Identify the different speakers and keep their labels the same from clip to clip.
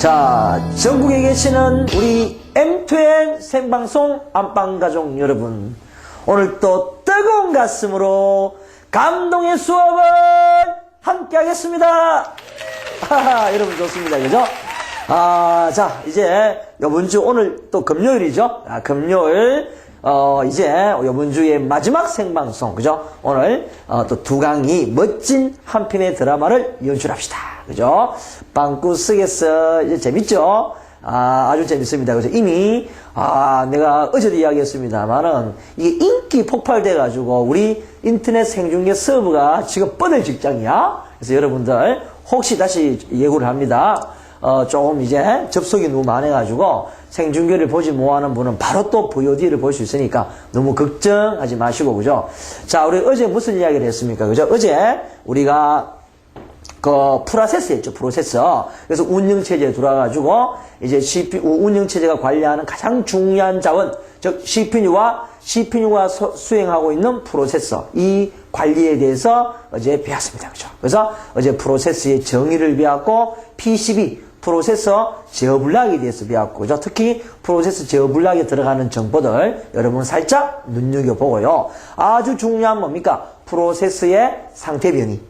Speaker 1: 자, 전국에 계시는 우리 M2N 생방송 안방가족 여러분, 오늘 또 뜨거운 가슴으로 감동의 수업을 함께 하겠습니다. 여러분 좋습니다. 그죠? 자, 이제 요번 주 오늘 또 금요일이죠? 금요일, 이제 요번 주의 마지막 생방송, 그죠? 오늘, 또 두 강의 멋진 한 편의 드라마를 연출합시다. 그죠? 빵꾸 쓰겠어. 이제 재밌죠? 아주 재밌습니다. 그래서 이미, 내가 어제도 이야기했습니다만은, 이게 인기 폭발돼가지고, 우리 인터넷 생중계 서버가 지금 뻗을 직장이야. 그래서 여러분들, 혹시 다시 예고를 합니다. 조금 이제 접속이 너무 많아가지고, 생중계를 보지 못하는 분은 바로 또 VOD를 볼 수 있으니까 너무 걱정하지 마시고, 그죠? 자, 우리 어제 무슨 이야기를 했습니까? 그죠? 어제 우리가 프로세스 했죠, 프로세서. 그래서 운영체제에 들어와가지고, 이제 운영체제가 관리하는 가장 중요한 자원, 즉, CPU가 수행하고 있는 프로세서. 이 관리에 대해서 어제 배웠습니다. 그죠? 그래서 어제 프로세스의 정의를 배웠고, PCB, 프로세서 제어 블락에 대해서 배웠고, 그죠? 특히 프로세서 제어 블락에 들어가는 정보들 여러분 살짝 눈여겨보고요. 아주 중요한 뭡니까? 프로세스의 상태 변이,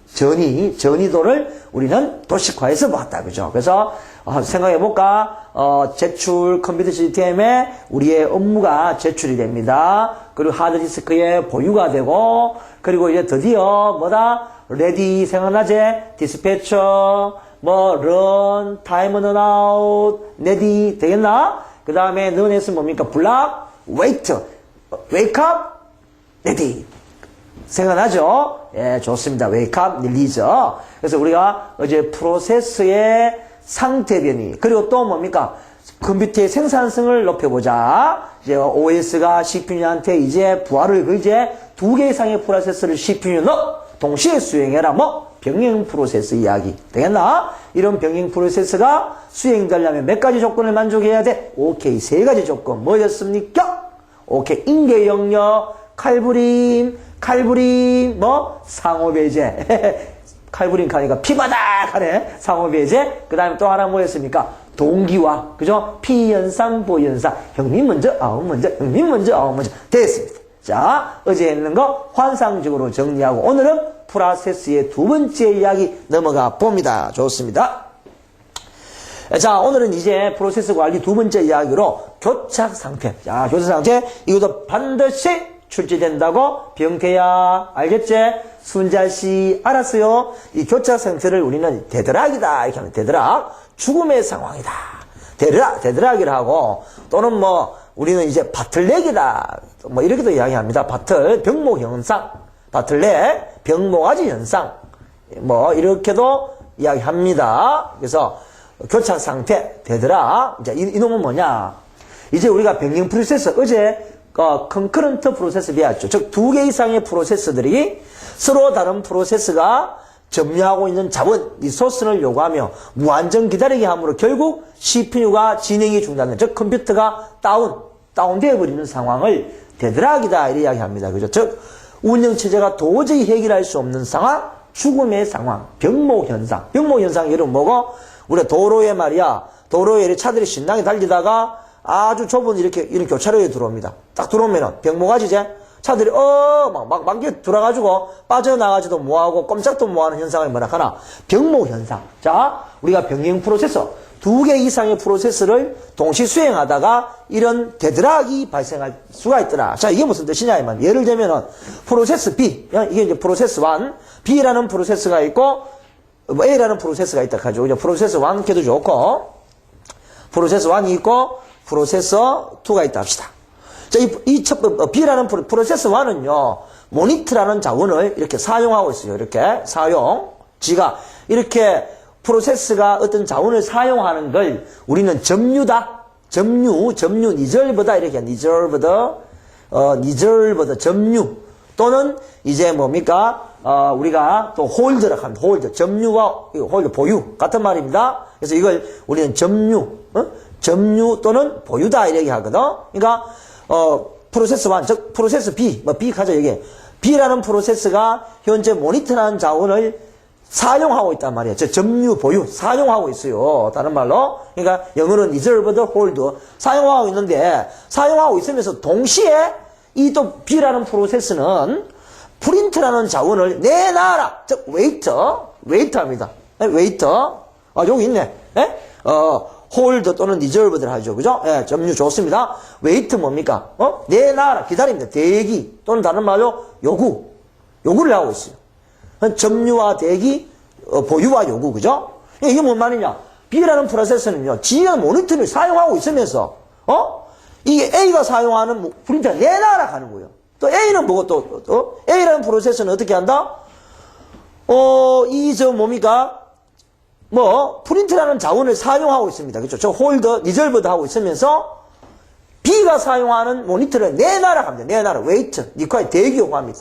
Speaker 1: 전이도를 우리는 도식화해서 봤다. 그죠? 그래서 생각해볼까? 제출 컴퓨터 시스템에 우리의 업무가 제출이 됩니다. 그리고 하드디스크에 보유가 되고, 그리고 이제 드디어 뭐다? 레디 생각나지? 디스패처, 런, 타임은 아웃, 레디 되겠나? 그 다음에 넌에서 뭡니까? 블락, 웨이트, 웨이크업, 레디. 생각나죠? 예, 좋습니다. 웨이크업, 릴리즈. 그래서 우리가 어제 프로세스의 상태 변이, 그리고 또 뭡니까? 컴퓨터의 생산성을 높여보자. 이제 OS가 CPU한테 이제 부하를 이제 2개 이상의 프로세스를 CPU에 넣어 동시에 수행해라. 병행 프로세스 이야기. 되겠나? 이런 병행 프로세스가 수행되려면 몇 가지 조건을 만족해야 돼? 오케이. 3가지 조건. 뭐였습니까? 오케이. 인계 영역, 칼부림, 상호배제. 칼부림 가니까 피바닥하네. 상호배제. 그 다음에 또 하나 뭐였습니까? 동기화. 그죠? 피현상, 보현상. 형님 먼저, 아우 먼저, 형님 먼저, 아우 먼저. 됐습니다. 자, 어제 했는 거 환상적으로 정리하고, 오늘은 프로세스의 두 번째 이야기 넘어가 봅니다. 좋습니다. 자, 오늘은 이제 프로세스 관리 두 번째 이야기로 교착 상태. 자, 교착 상태. 이것도 반드시 출제된다고 병태야. 알겠지? 순자씨, 알았어요? 이 교착 상태를 우리는 대드락이다. 이렇게 하면 대드락. 죽음의 상황이다. 대드락이라 하고, 또는 우리는 이제 바틀렉이다. 이렇게도 이야기합니다. 병목 현상. 바틀렉, 병목아지 현상. 이렇게도 이야기합니다. 그래서, 교착 상태, 대드락. 이제 이놈은 뭐냐? 이제 우리가 병행 프로세스, 어제, 컨커런트 프로세스 배웠죠. 즉, 2개 이상의 프로세스들이 서로 다른 프로세스가 점유하고 있는 자원, 리소스를 요구하며 무한정 기다리게 함으로 결국 CPU가 진행이 중단된, 즉 컴퓨터가 다운되어 버리는 상황을 데드락이다 이렇게 이야기합니다. 그죠? 즉 운영체제가 도저히 해결할 수 없는 상황, 죽음의 상황, 병목 현상. 병목 현상 이름 뭐고? 우리가 도로에 말이야, 도로에 차들이 신나게 달리다가 아주 좁은 이런 교차로에 들어옵니다. 딱 들어오면은 병목아지제 차들이 막 들어가지고 빠져나가지도 뭐하고 꼼짝도 뭐하는 현상을 뭐라 하나? 병목 현상. 자, 우리가 병행 프로세서 2개 이상의 프로세스를 동시 수행하다가 이런 데드락이 발생할 수가 있더라. 자, 이게 무슨 뜻이냐 이만. 예를 들면은 프로세스 B, 이게 이제 프로세스 1, B라는 프로세스가 있고 A라는 프로세스가 있다 하죠. 이제 프로세스 1 켜도 좋고 프로세스 1이 있고 프로세서 2가 있다 합시다. 자, B라는 프로세스 1은요, 모니터라는 자원을 이렇게 사용하고 있어요. 이렇게 지가 이렇게 프로세스가 어떤 자원을 사용하는 걸 우리는 점유다. 니절보다 이렇게 니절보다 점유. 또는 이제 뭡니까? 우리가 또 홀드라고 합니다. 점유와 홀드, 보유. 같은 말입니다. 그래서 이걸 우리는 점유 또는 보유다 이렇게 하거든. 그러니까, 프로세스 1, 즉, 프로세스 B, B 가져, 여기. B라는 프로세스가 현재 모니터라는 자원을 사용하고 있단 말이에요. 점유, 보유, 사용하고 있어요. 다른 말로. 그러니까 영어로는 reserved, hold. 사용하고 있는데, 사용하고 있으면서 동시에 이 또 B라는 프로세스는 프린트라는 자원을 내놔라. 즉, 웨이트합니다. 웨이트. 여기 있네. 예? hold 또는 reserved를 하죠. 그죠? 예, 점유 좋습니다. 웨이트 뭡니까? 내놔라. 기다립니다. 대기. 또는 다른 말로 요구를 하고 있어요. 점유와 대기, 보유와 요구, 그죠? 이게 뭔 말이냐? B라는 프로세스는요, 지연 모니터를 사용하고 있으면서, 이게 A가 사용하는 프린터를 내놔라 하는 거예요. 또 A는 뭐고 A라는 프로세스는 어떻게 한다? 뭡니까? 프린트라는 자원을 사용하고 있습니다. 그죠? 저 홀더, 리저브드 하고 있으면서, B가 사용하는 모니터를 내놔라 합니다. 내놔라. 웨이트, 리콰이 대기 요구합니다.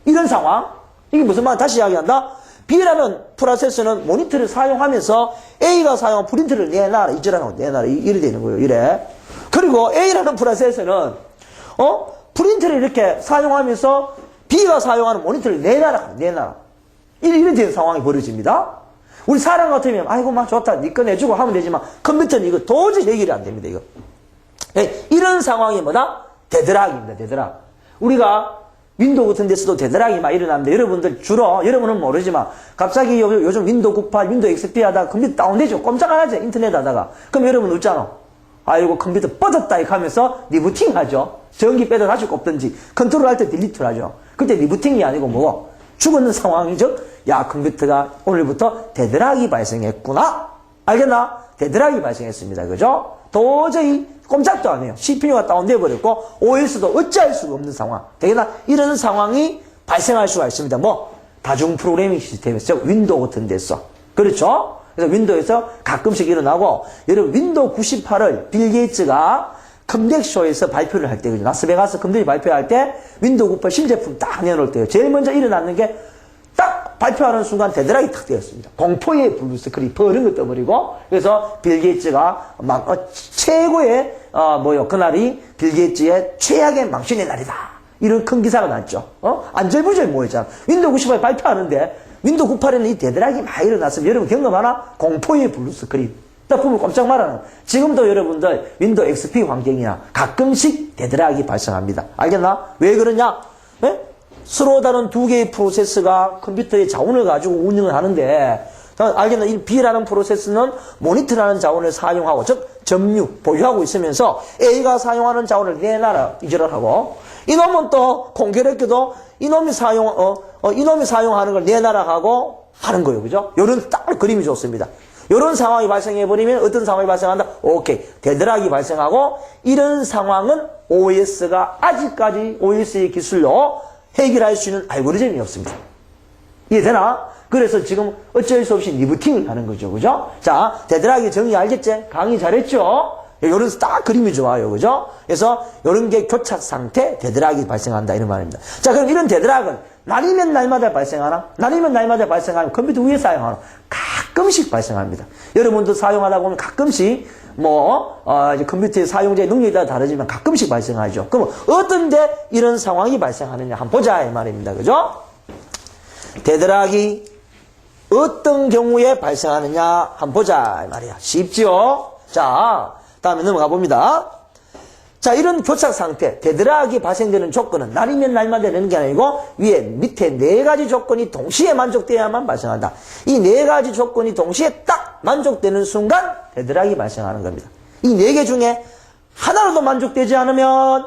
Speaker 1: 이런 상황. 이게 무슨 말? 다시 이야기한다. B라는 프로세스는 모니터를 사용하면서 A가 사용한 프린트를 내놔라. 내놔라. 이래 되는 거예요. 이래. 그리고 A라는 프로세스는, 프린트를 이렇게 사용하면서 B가 사용하는 모니터를 내놔라. 이래 되는 상황이 벌어집니다. 우리 사람 같으면, 아이고, 좋다. 니 거 내주고 하면 되지만, 컴퓨터는 이거 도저히 해결이 안 됩니다. 이거. 이런 상황이 뭐다? 데드락입니다. 데드락. 우리가 윈도우 같은 데서도 데드락이 막 일어납니다. 여러분들 주로, 여러분은 모르지만, 갑자기 요즘 윈도우 98, 윈도우 XP 하다가 컴퓨터 다운되죠? 꼼짝 안 하죠? 인터넷 하다가. 그럼 여러분 웃잖아. 아이고, 컴퓨터 뻗었다, 이렇게 하면서 리부팅 하죠? 전기 빼도 다시 꼽든지, 컨트롤 할 때 딜리트를 하죠. 그때 리부팅이 아니고 뭐고? 죽었는 상황이죠? 야, 컴퓨터가 오늘부터 데드락이 발생했구나? 알겠나? 데드락이 발생했습니다. 그죠? 도저히 꼼짝도 안 해요. CPU가 다운되어 버렸고 OS도 어찌할 수가 없는 상황. 되겠나? 이런 상황이 발생할 수가 있습니다. 다중 프로그래밍 시스템에서 윈도우 같은 데서. 그렇죠? 그래서 윈도우에서 가끔씩 일어나고 여러분 윈도우 98을 빌 게이츠가 컴덱쇼에서 발표를 할 때, 그죠? 라스베가스 컴퓨터 발표할 때 윈도우 98 신제품 딱 내놓을 때요. 제일 먼저 일어나는 게 딱 발표하는 순간 데드락이 탁 되었습니다. 공포의 블루스크린 버린 거 떠버리고 그래서 빌 게이츠가 최고의 그날이 빌 게이츠의 최악의 망신의 날이다. 이런 큰 기사가 났죠. 안절부절 모였잖아. 윈도우 98 발표하는데 윈도우 98에는 이 데드락이 많이 일어났으면 여러분 경험하나? 공포의 블루스크린. 딱 보면 깜짝 말하는. 지금도 여러분들 윈도우 XP 환경이나 가끔씩 데드락이 발생합니다. 알겠나? 왜 그러냐? 서로 다른 두 개의 프로세스가 컴퓨터의 자원을 가지고 운영을 하는데, 알겠나? 이 B라는 프로세스는 모니터라는 자원을 사용하고, 즉, 점유, 보유하고 있으면서 A가 사용하는 자원을 내놔라, 이절하고, 이놈은 또 공교롭게도 이놈이 사용하는 걸 내놔라 하고 하는 거예요. 그죠? 요런 딱 그림이 좋습니다. 요런 상황이 발생해버리면 어떤 상황이 발생한다? 오케이. 데드락이 발생하고, 이런 상황은 OS가 아직까지 OS의 기술로 해결할 수 있는 알고리즘이 없습니다. 이해되나? 그래서 지금 어쩔 수 없이 리부팅을 하는 거죠. 그죠? 자, 데드락의 정의 알겠지? 강의 잘했죠? 요런 딱 그림이 좋아요. 그죠? 그래서 요런 게 교착 상태, 데드락이 발생한다. 이런 말입니다. 자, 그럼 이런 데드락은 날이면 날마다 발생하나? 날이면 날마다 발생하면 컴퓨터 위에 사용하나? 가끔씩 발생합니다. 여러분도 사용하다 보면 가끔씩 이제 컴퓨터의 사용자의 능력에 따라 다르지만 가끔씩 발생하죠. 그럼 어떤데 이런 상황이 발생하느냐 한번 보자 이 말입니다. 그죠? 데드락이 어떤 경우에 발생하느냐 한번 보자 이 말이야. 쉽죠? 자, 다음에 넘어가 봅니다. 자, 이런 교착 상태, 데드락이 발생되는 조건은 날이면 날마다 되는 게 아니고 밑에 네 가지 조건이 동시에 만족돼야만 발생한다. 이 네 가지 조건이 동시에 딱 만족되는 순간 데드락이 발생하는 겁니다. 이 네 개 중에 하나라도 만족되지 않으면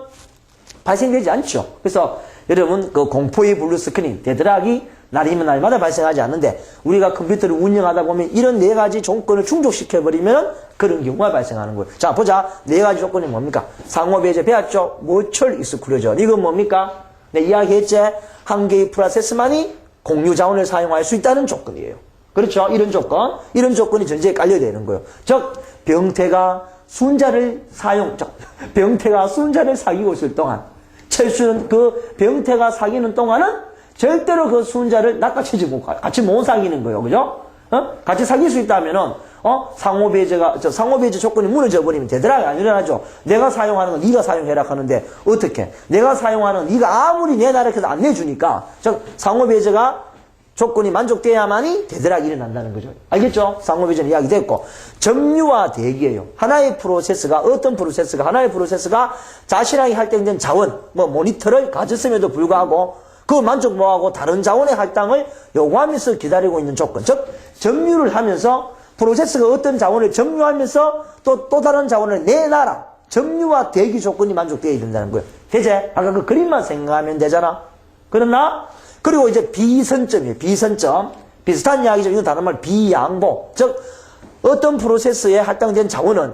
Speaker 1: 발생되지 않죠. 그래서 여러분 그 공포의 블루스크린, 데드락이 날이면 날마다 발생하지 않는데 우리가 컴퓨터를 운영하다 보면 이런 네 가지 조건을 충족시켜버리면 그런 경우가 발생하는 거예요. 자, 보자. 네 가지 조건이 뭡니까? 상호배제 배웠죠? 모철 익스클루전. 이건 뭡니까? 내 이야기했지? 한 개의 프로세스만이 공유 자원을 사용할 수 있다는 조건이에요. 그렇죠? 이런 조건이 전제에 깔려야 되는 거예요. 즉, 병태가 순자를 사귀고 있을 동안, 철수는 그 병태가 사귀는 동안은 절대로 그 순자를 낚아채지 못고 같이 못 사귀는 거예요. 그죠? 같이 사귈 수 있다면은, 상호배제 조건이 무너져 버리면 데드락이 안 일어나죠. 내가 사용하는 건 네가 사용해라 하는데, 어떻게? 내가 사용하는 건 네가 아무리 내놔라 해서 안 내주니까, 즉, 상호배제가 조건이 만족돼야만이 되드락이 일어난다는 거죠. 알겠죠? 상호비전 이야기 됐고. 점유와 대기예요. 하나의 프로세스가, 어떤 프로세스가, 하나의 프로세스가 자신에게 할당된 자원, 모니터를 가졌음에도 불구하고 그 만족 못하고 다른 자원의 할당을 요구하면서 기다리고 있는 조건. 즉, 점유를 하면서 프로세스가 어떤 자원을 점유하면서 또 다른 자원을 내놔라. 점유와 대기 조건이 만족되어야 된다는 거예요. 되제? 아까 그 그림만 생각하면 되잖아. 그렇나? 그리고 이제 비선점이에요. 비선점. 비슷한 이야기죠. 이건 다른 말 비양보. 즉 어떤 프로세스에 할당된 자원은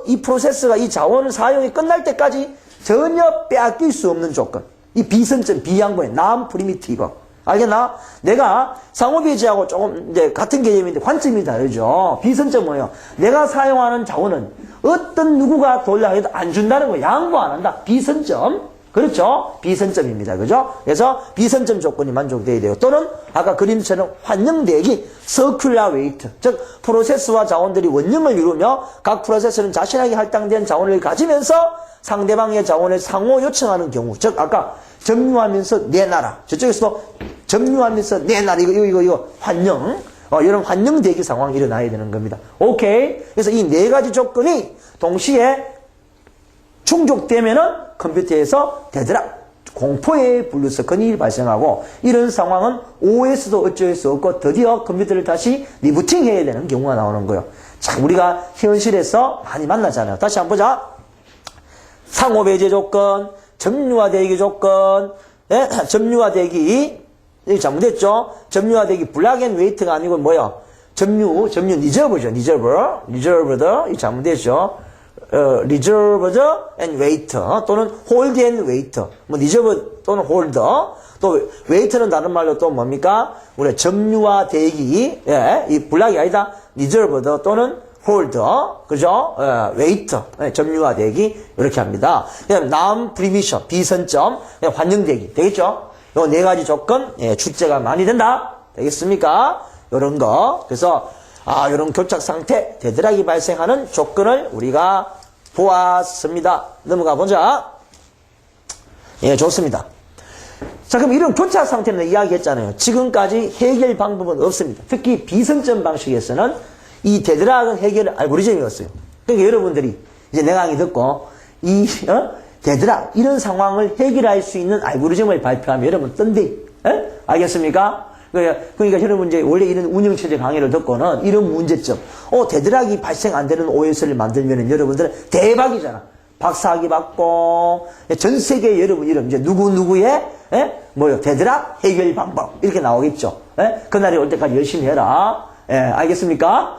Speaker 1: 이 프로세스가 이 자원을 사용이 끝날 때까지 전혀 빼앗길 수 없는 조건. 이 비선점, 비양보의 non-primitive. 알겠나? 내가 상호배제하고 조금 이제 같은 개념인데 관점이 다르죠. 비선점 뭐예요? 내가 사용하는 자원은 어떤 누구가 돌려 해도 안 준다는 거 양보 안 한다. 비선점. 그렇죠? 비선점입니다. 그죠? 그래서 비선점 조건이 만족돼야 돼요. 또는 아까 그림처럼 환영대기, circular weight. 즉, 프로세스와 자원들이 원형을 이루며 각 프로세스는 자신에게 할당된 자원을 가지면서 상대방의 자원을 상호 요청하는 경우. 즉, 아까 점유하면서 내놔라. 저쪽에서도 점유하면서 내놔라. 이거 환영. 이런 환영대기 상황이 일어나야 되는 겁니다. 오케이? 그래서 이 네 가지 조건이 동시에 충족되면은 컴퓨터에서 되드락, 공포의 블루스크린이 발생하고 이런 상황은 OS도 어쩔 수 없고 드디어 컴퓨터를 다시 리부팅 해야 되는 경우가 나오는 거예요. 자, 우리가 현실에서 많이 만나잖아요. 다시 한번 보자. 상호배제 조건, 점유와 대기 조건, 점유와 대기, 이게 잘못됐죠? 점유와 대기, 블락 앤 웨이트가 아니고 뭐야? 점유, 리저브죠. 리저브드, 이 잘못됐죠? reserved and wait 또는 hold and wait reserve 또는 hold 또 wait는 다른 말로 또 뭡니까? 우리 점유와 대기 이 블락이 아니다 reserved 또는 hold 그죠? wait 점유와 대기 이렇게 합니다. 그다음 non-permission 비선점 환영대기 되겠죠? 요 네 가지 조건 출제가 많이 된다 되겠습니까? 요런 거 그래서 이런 교착 상태, 되드락이 발생하는 조건을 우리가 보았습니다. 넘어가 보자. 예, 좋습니다. 자, 그럼 이런 교착 상태는 이야기했잖아요. 지금까지 해결 방법은 없습니다. 특히 비선점 방식에서는 이 되드락은 해결 알고리즘이었어요. 그러니까 여러분들이 이제 내 강의 듣고 되드락 이런 상황을 해결할 수 있는 알고리즘을 발표하면 여러분 뜬대. 알겠습니까? 그러니까 여러분 이제 원래 이런 운영체제 강의를 듣고는 이런 문제점, 되드락이 발생 안 되는 OS를 만들면은 여러분들은 대박이잖아. 박사학위 받고, 전 세계 여러분 이름, 이제 누구누구의, 되드락 해결 방법. 이렇게 나오겠죠. 그날이 올 때까지 열심히 해라. 알겠습니까?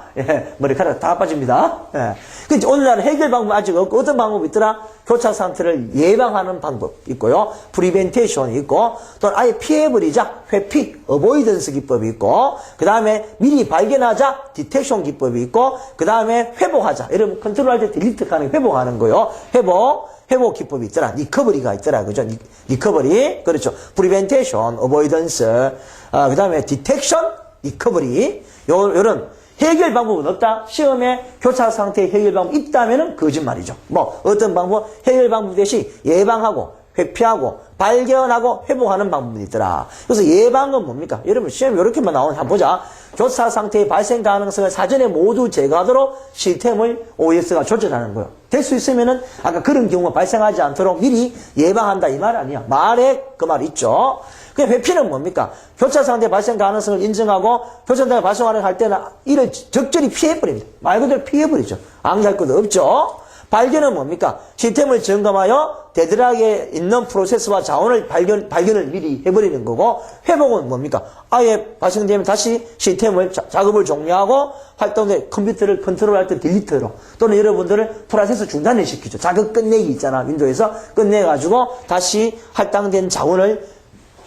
Speaker 1: 머리카락 다 빠집니다. 근데 오늘날 해결 방법 아직 없고 어떤 방법이 있더라? 교착 상태를 예방하는 방법 있고요. 프리벤테이션이 있고 또 아예 피해버리자 회피, 어보이던스 기법이 있고 그 다음에 미리 발견하자 디텍션 기법이 있고 그 다음에 회복하자. 여러분 컨트롤할 때 딜리트 하는 회복하는 거요. 회복 기법이 있더라. 리커버리가 있더라. 그죠? 리커버리. 그렇죠. 프리벤테이션, 어보이던스. 그 다음에 디텍션, 리커버리. 요런 해결 방법은 없다. 시험에 교착 상태의 해결 방법이 있다면은 거짓말이죠. 어떤 방법? 해결 방법 대신 예방하고, 회피하고, 발견하고, 회복하는 방법이 있더라. 그래서 예방은 뭡니까? 여러분, 시험 이렇게만 나오면 한번 보자. 교착 상태의 발생 가능성을 사전에 모두 제거하도록 시스템을 OS가 조절하는 거예요. 될 수 있으면은, 아까 그런 경우가 발생하지 않도록 미리 예방한다. 이 말 아니야. 말에 그 말 있죠. 그 회피는 뭡니까? 교착 상태 발생 가능성을 인정하고 교착 상태가 발생하는 할 때는 이를 적절히 피해버립니다. 말 그대로 피해버리죠. 암기할 것도 없죠. 발견은 뭡니까? 시스템을 점검하여 되드락에 있는 프로세스와 자원을 발견을 미리 해버리는 거고 회복은 뭡니까? 아예 발생되면 다시 시스템을 작업을 종료하고 활동된 컴퓨터를 컨트롤할 때 딜리트로 또는 여러분들을 프로세스 중단을 시키죠. 작업 끝내기 있잖아. 윈도우에서 끝내가지고 다시 할당된 자원을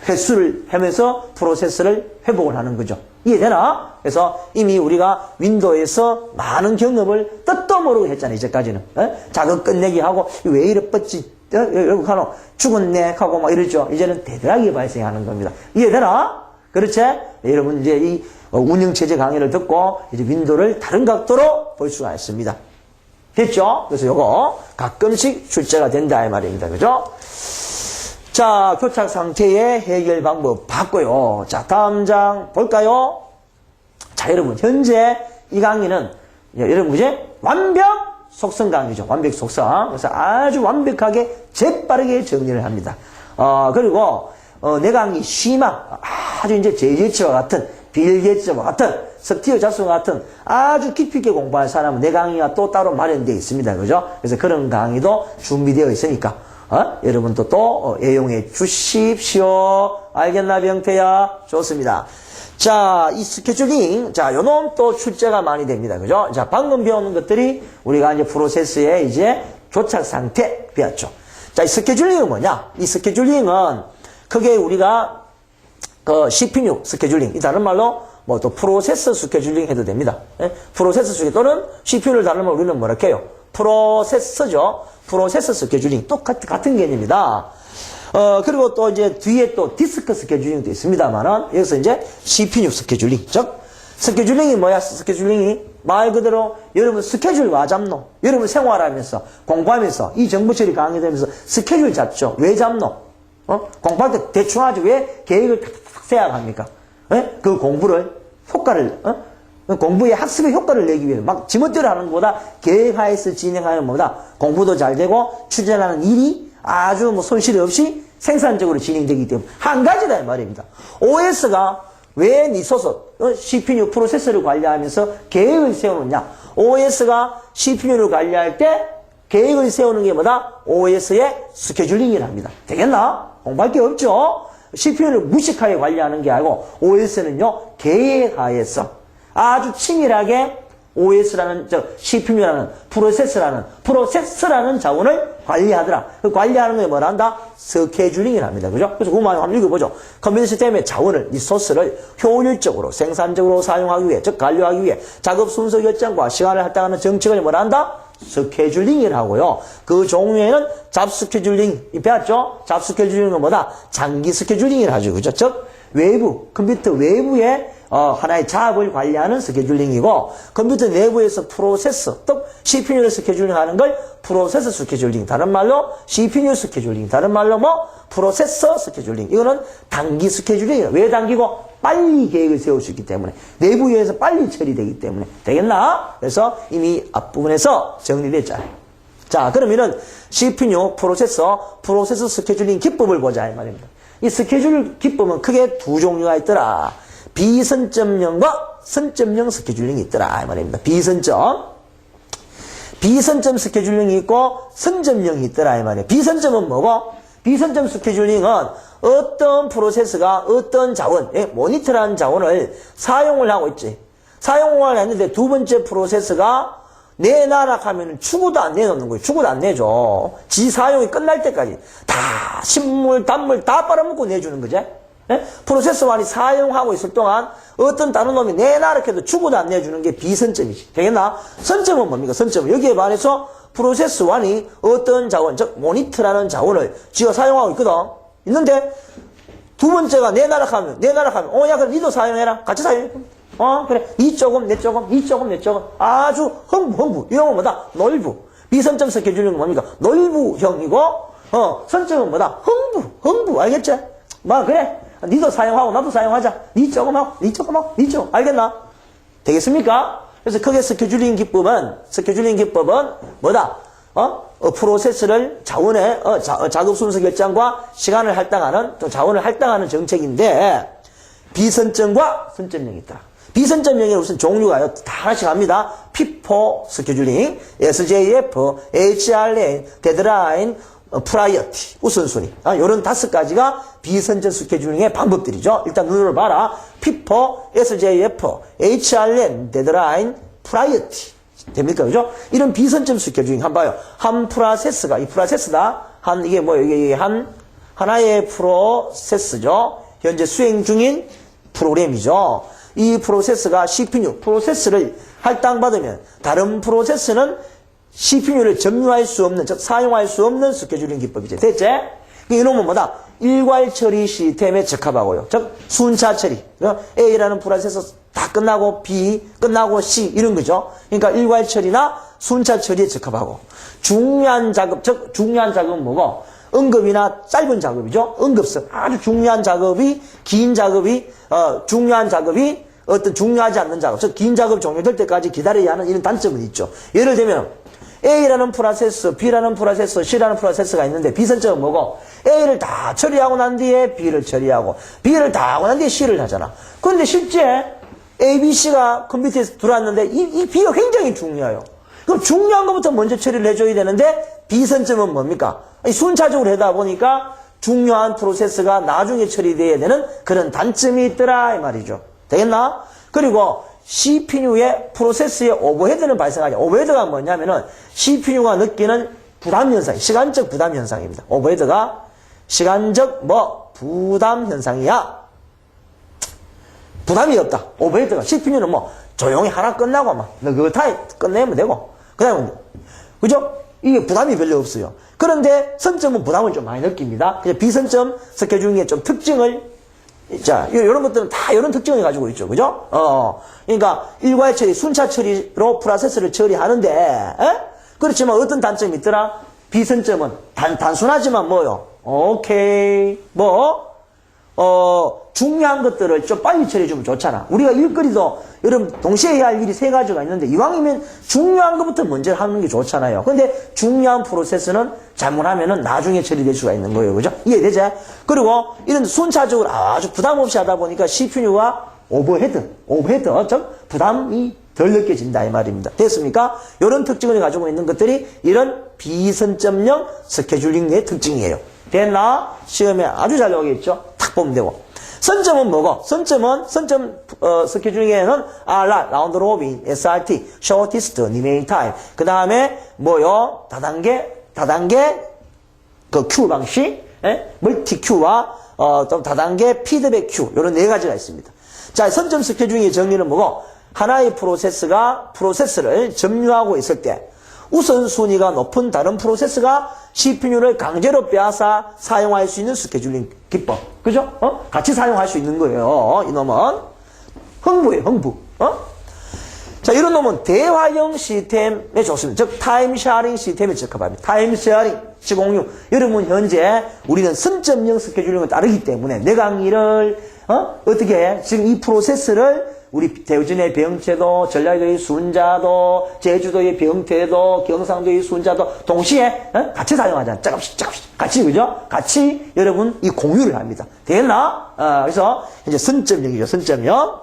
Speaker 1: 회수를 하면서 프로세스를 회복을 하는 거죠. 이해되나? 그래서 이미 우리가 윈도우에서 많은 경험을 뜻도 모르고 했잖아요. 이제까지는. 작업 끝내기 하고 왜 이래 뻗지? 이러고 하노 죽었네 하고 막 이러죠. 이제는 되드락이 발생하는 겁니다. 이해되나? 그렇지? 여러분 이제 이 운영체제 강의를 듣고 이제 윈도우를 다른 각도로 볼 수가 있습니다. 됐죠? 그래서 요거 가끔씩 출제가 된다 이 말입니다. 그죠? 자, 교착 상태의 해결 방법 봤고요. 자, 다음 장 볼까요? 자, 여러분, 현재 이 강의는, 여러분, 이제 완벽 속성 강의죠. 완벽 속성. 그래서 아주 완벽하게 재빠르게 정리를 합니다. 그리고, 내 강의 심화, 아주 이제 제이제치와 같은, 빌 게이츠와 같은, 스티브 잡스와 같은 아주 깊이 있게 공부할 사람은 내 강의가 또 따로 마련되어 있습니다. 그죠? 그래서 그런 강의도 준비되어 있으니까, 여러분도 또 애용해 주십시오. 알겠나, 병태야? 좋습니다. 자, 이 스케줄링, 자, 요놈 또 출제가 많이 됩니다. 그죠? 자, 방금 배우는 것들이 우리가 이제 프로세스의 이제 교착 상태 배웠죠. 자, 이 스케줄링은 뭐냐? 이 스케줄링은 크게 우리가 그 CPU 스케줄링, 이 다른 말로 뭐 또 프로세서 스케줄링 해도 됩니다. 예? 프로세서 스케줄링 또는 CPU를 다른 말로 우리는 뭐라 해요? 프로세서죠. 프로세서 스케줄링 같은 개념이다. 그리고 또 이제 뒤에 또 디스크 스케줄링도 있습니다만은 여기서 이제 CPU 스케줄링. 즉, 스케줄링이 뭐야? 스케줄링이 말 그대로 여러분 스케줄 와 잡노? 여러분 생활하면서 공부하면서 이 정보 처리 강의되면서 스케줄 잡죠. 왜 잡노? 공부할 때 대충 하지 왜 계획을 탁탁 세야 합니까? 예? 그 공부를 효과를 공부의 학습의 효과를 내기 위해 막 지멋대로 하는 것보다 계획하에서 진행하는 것보다 공부도 잘 되고 추진하는 일이 아주 뭐 손실이 없이 생산적으로 진행되기 때문에 한 가지다 이 말입니다. OS가 왜 네 소속 CPU 프로세서를 관리하면서 계획을 세우느냐? OS가 CPU를 관리할 때 계획을 세우는 게 뭐다? OS의 스케줄링이랍니다. 되겠나? 공부할 게 없죠? CPU를 무식하게 관리하는 게 아니고 OS는요 계획하에서 아주 치밀하게 OS라는 CPU라는 프로세서라는 자원을 관리하더라. 그 관리하는 게 뭐라 한다? 스케줄링이랍니다. 그죠? 그래서 그 말 한번 읽어보죠. 컴퓨터 시스템의 자원을, 리소스를 효율적으로, 생산적으로 사용하기 위해, 즉 관리하기 위해 작업 순서 결정과 시간을 할당하는 정책을 뭐라 한다? 스케줄링이라고요. 그 종류에는 잡스케줄링, 배웠죠? 잡스케줄링은 뭐다? 장기 스케줄링이라 하죠. 그죠? 즉, 외부, 컴퓨터 외부에 하나의 잡을 관리하는 스케줄링이고 컴퓨터 내부에서 프로세서, 또 CPU를 스케줄링하는 걸 프로세서 스케줄링, 다른 말로 CPU 스케줄링, 다른 말로 뭐 프로세서 스케줄링. 이거는 단기 스케줄링이에요. 왜 단기고? 빨리 계획을 세울 수 있기 때문에 내부에서 빨리 처리되기 때문에 되겠나? 그래서 이미 앞부분에서 정리됐잖아요. 자, 그러면은 CPU 프로세서 스케줄링 기법을 보자 이 말입니다. 이 스케줄 기법은 크게 두 종류가 있더라. 비선점형과 선점형 스케줄링이 있더라 이 말입니다. 비선점 스케줄링이 있고 선점형이 있더라 이 말이에요. 비선점은 뭐고? 비선점 스케줄링은 어떤 프로세스가 어떤 자원, 모니터라는 자원을 사용을 하고 있지. 사용을 했는데 두 번째 프로세스가 내놔라 하면 추구도 안 내놓는 거예요. 추구도 안 내줘. 지 사용이 끝날 때까지 다 신물, 단물 다 빨아먹고 내주는 거지. 프로세서만이 사용하고 있을 동안 어떤 다른 놈이 내놔라 해도 추구도 안 내주는 게 비선점이지. 되겠나? 선점은 뭡니까? 선점은 여기에 반해서 프로세스 1이 어떤 자원, 즉 모니터라는 자원을 지가 사용하고 있거든. 있는데 두 번째가 내놔라 하면 야 그럼 니도 사용해라. 같이 사용해. 그래. 이 조금 내 조금 아주 흥부 이런 건 뭐다? 놀부. 비선점 스케줄링은 뭡니까? 놀부형이고 선점은 뭐다? 흥부 알겠지? 뭐 그래. 니도 사용하고 나도 사용하자. 니 조금 하고 알겠나? 되겠습니까? 그래서 크게 스케줄링 기법은 뭐다? 프로세스를 자원의 작업 순서 결정과 시간을 할당하는 또 자원을 할당하는 정책인데 비선점과 선점형이 있다. 비선점형에 무슨 종류가요? 다 하나씩 합니다. FIFO 스케줄링, SJF, HRN, 데드라인, 프라이어티, 우선순위. 요런 5가지가 비선점 스케줄링의 방법들이죠. 일단 눈으로 봐라. FIFO, SJF, HRN, 데드라인, 프라이어티. 됩니까? 그죠? 이런 비선점 스케줄링 한번 봐요. 한 프로세스가, 이 프로세스다. 이게 뭐예요? 이게 하나의 프로세스죠. 현재 수행 중인 프로그램이죠. 이 프로세스가 CPU, 프로세스를 할당받으면 다른 프로세스는 CPU를 점유할 수 없는, 즉 사용할 수 없는 스케줄링 기법이죠. 됐지? 이놈은 뭐다? 일괄 처리 시스템에 적합하고요. 즉 순차 처리. A라는 프로세스 다 끝나고 B, 끝나고 C 이런 거죠. 그러니까 일괄 처리나 순차 처리에 적합하고 중요한 작업, 즉 중요한 작업은 뭐고? 응급이나 짧은 작업이죠. 응급성. 아주 중요한 작업이, 긴 작업이, 중요한 작업이 어떤 중요하지 않는 작업. 즉, 긴 작업이 종료될 때까지 기다려야 하는 이런 단점은 있죠. 예를 들면, A라는 프로세스, B라는 프로세스, C라는 프로세스가 있는데, B선점은 뭐고? A를 다 처리하고 난 뒤에 B를 처리하고, B를 다 하고 난 뒤에 C를 하잖아. 그런데 실제 A, B, C가 컴퓨터에서 들어왔는데, 이 B가 굉장히 중요해요. 그럼 중요한 것부터 먼저 처리를 해줘야 되는데, B선점은 뭡니까? 순차적으로 하다 보니까 중요한 프로세스가 나중에 처리돼야 되는 그런 단점이 있더라, 이 말이죠. 되겠나? 그리고 CPU의 프로세스의 오버헤드는 발생하죠. 오버헤드가 뭐냐면은 CPU가 느끼는 부담 현상, 시간적 부담 현상입니다. 오버헤드가 시간적 부담 현상이야. 부담이 없다. 오버헤드가. CPU는 조용히 하나 끝나고 너 그거 다 끝내면 되고. 그 다음에 그죠? 이게 부담이 별로 없어요. 그런데 선점은 부담을 좀 많이 느낍니다. 그래서 비선점 스케줄링의 좀 특징을 자, 이런 것들은 다 이런 특징을 가지고 있죠. 그죠? 그러니까 일괄 처리, 순차 처리로 프로세스를 처리하는데, 그렇지만 어떤 단점이 있더라? 비선점은 단순하지만 뭐요? 오케이. 중요한 것들을 좀 빨리 처리해주면 좋잖아. 우리가 일거리도 여러분 동시에 해야 할 일이 3가지가 있는데 이왕이면 중요한 것부터 먼저 하는 게 좋잖아요. 근데 중요한 프로세스는 잘못하면은 나중에 처리될 수가 있는 거예요. 그죠? 이해되지? 그리고 이런 순차적으로 아주 부담 없이 하다 보니까 CPU가 오버헤드, 즉 부담이 덜 느껴진다 이 말입니다. 됐습니까? 이런 특징을 가지고 있는 것들이 이런 비선점형 스케줄링의 특징이에요. 됐나? 시험에 아주 잘 나오겠죠? 탁 보면 되고. 선점은 뭐고? 선점 스케줄링에는 라운드 로빈, SRT, shortest, remaining time. 그 다음에 뭐요? 다단계 그 큐 방식, 멀티 큐와 또 다단계 피드백 큐. 이런 4가지가 있습니다. 자, 선점 스케줄링의 정리는 뭐고? 하나의 프로세스를 점유하고 있을 때 우선순위가 높은 다른 프로세스가 CPU를 강제로 빼앗아 사용할 수 있는 스케줄링 기법. 그죠? 같이 사용할 수 있는 거예요. 이놈은. 흥부예요, 흥부. 자, 이런 놈은 대화형 시스템에 좋습니다. 즉, 타임 쉐어링 시스템에 적합합니다. 타임 쉐어링, 시공유. 여러분, 현재 우리는 선점형 스케줄링을 따르기 때문에 내 강의를, 어떻게 해? 지금 이 프로세스를 우리 대전의 병채도, 전라도의 순자도, 제주도의 병태도, 경상도의 순자도 동시에 같이 사용하잖아. 조금씩 같이, 그죠? 같이 여러분 이 공유를 합니다. 됐나? 그래서 이제 선점형이죠. 선점형.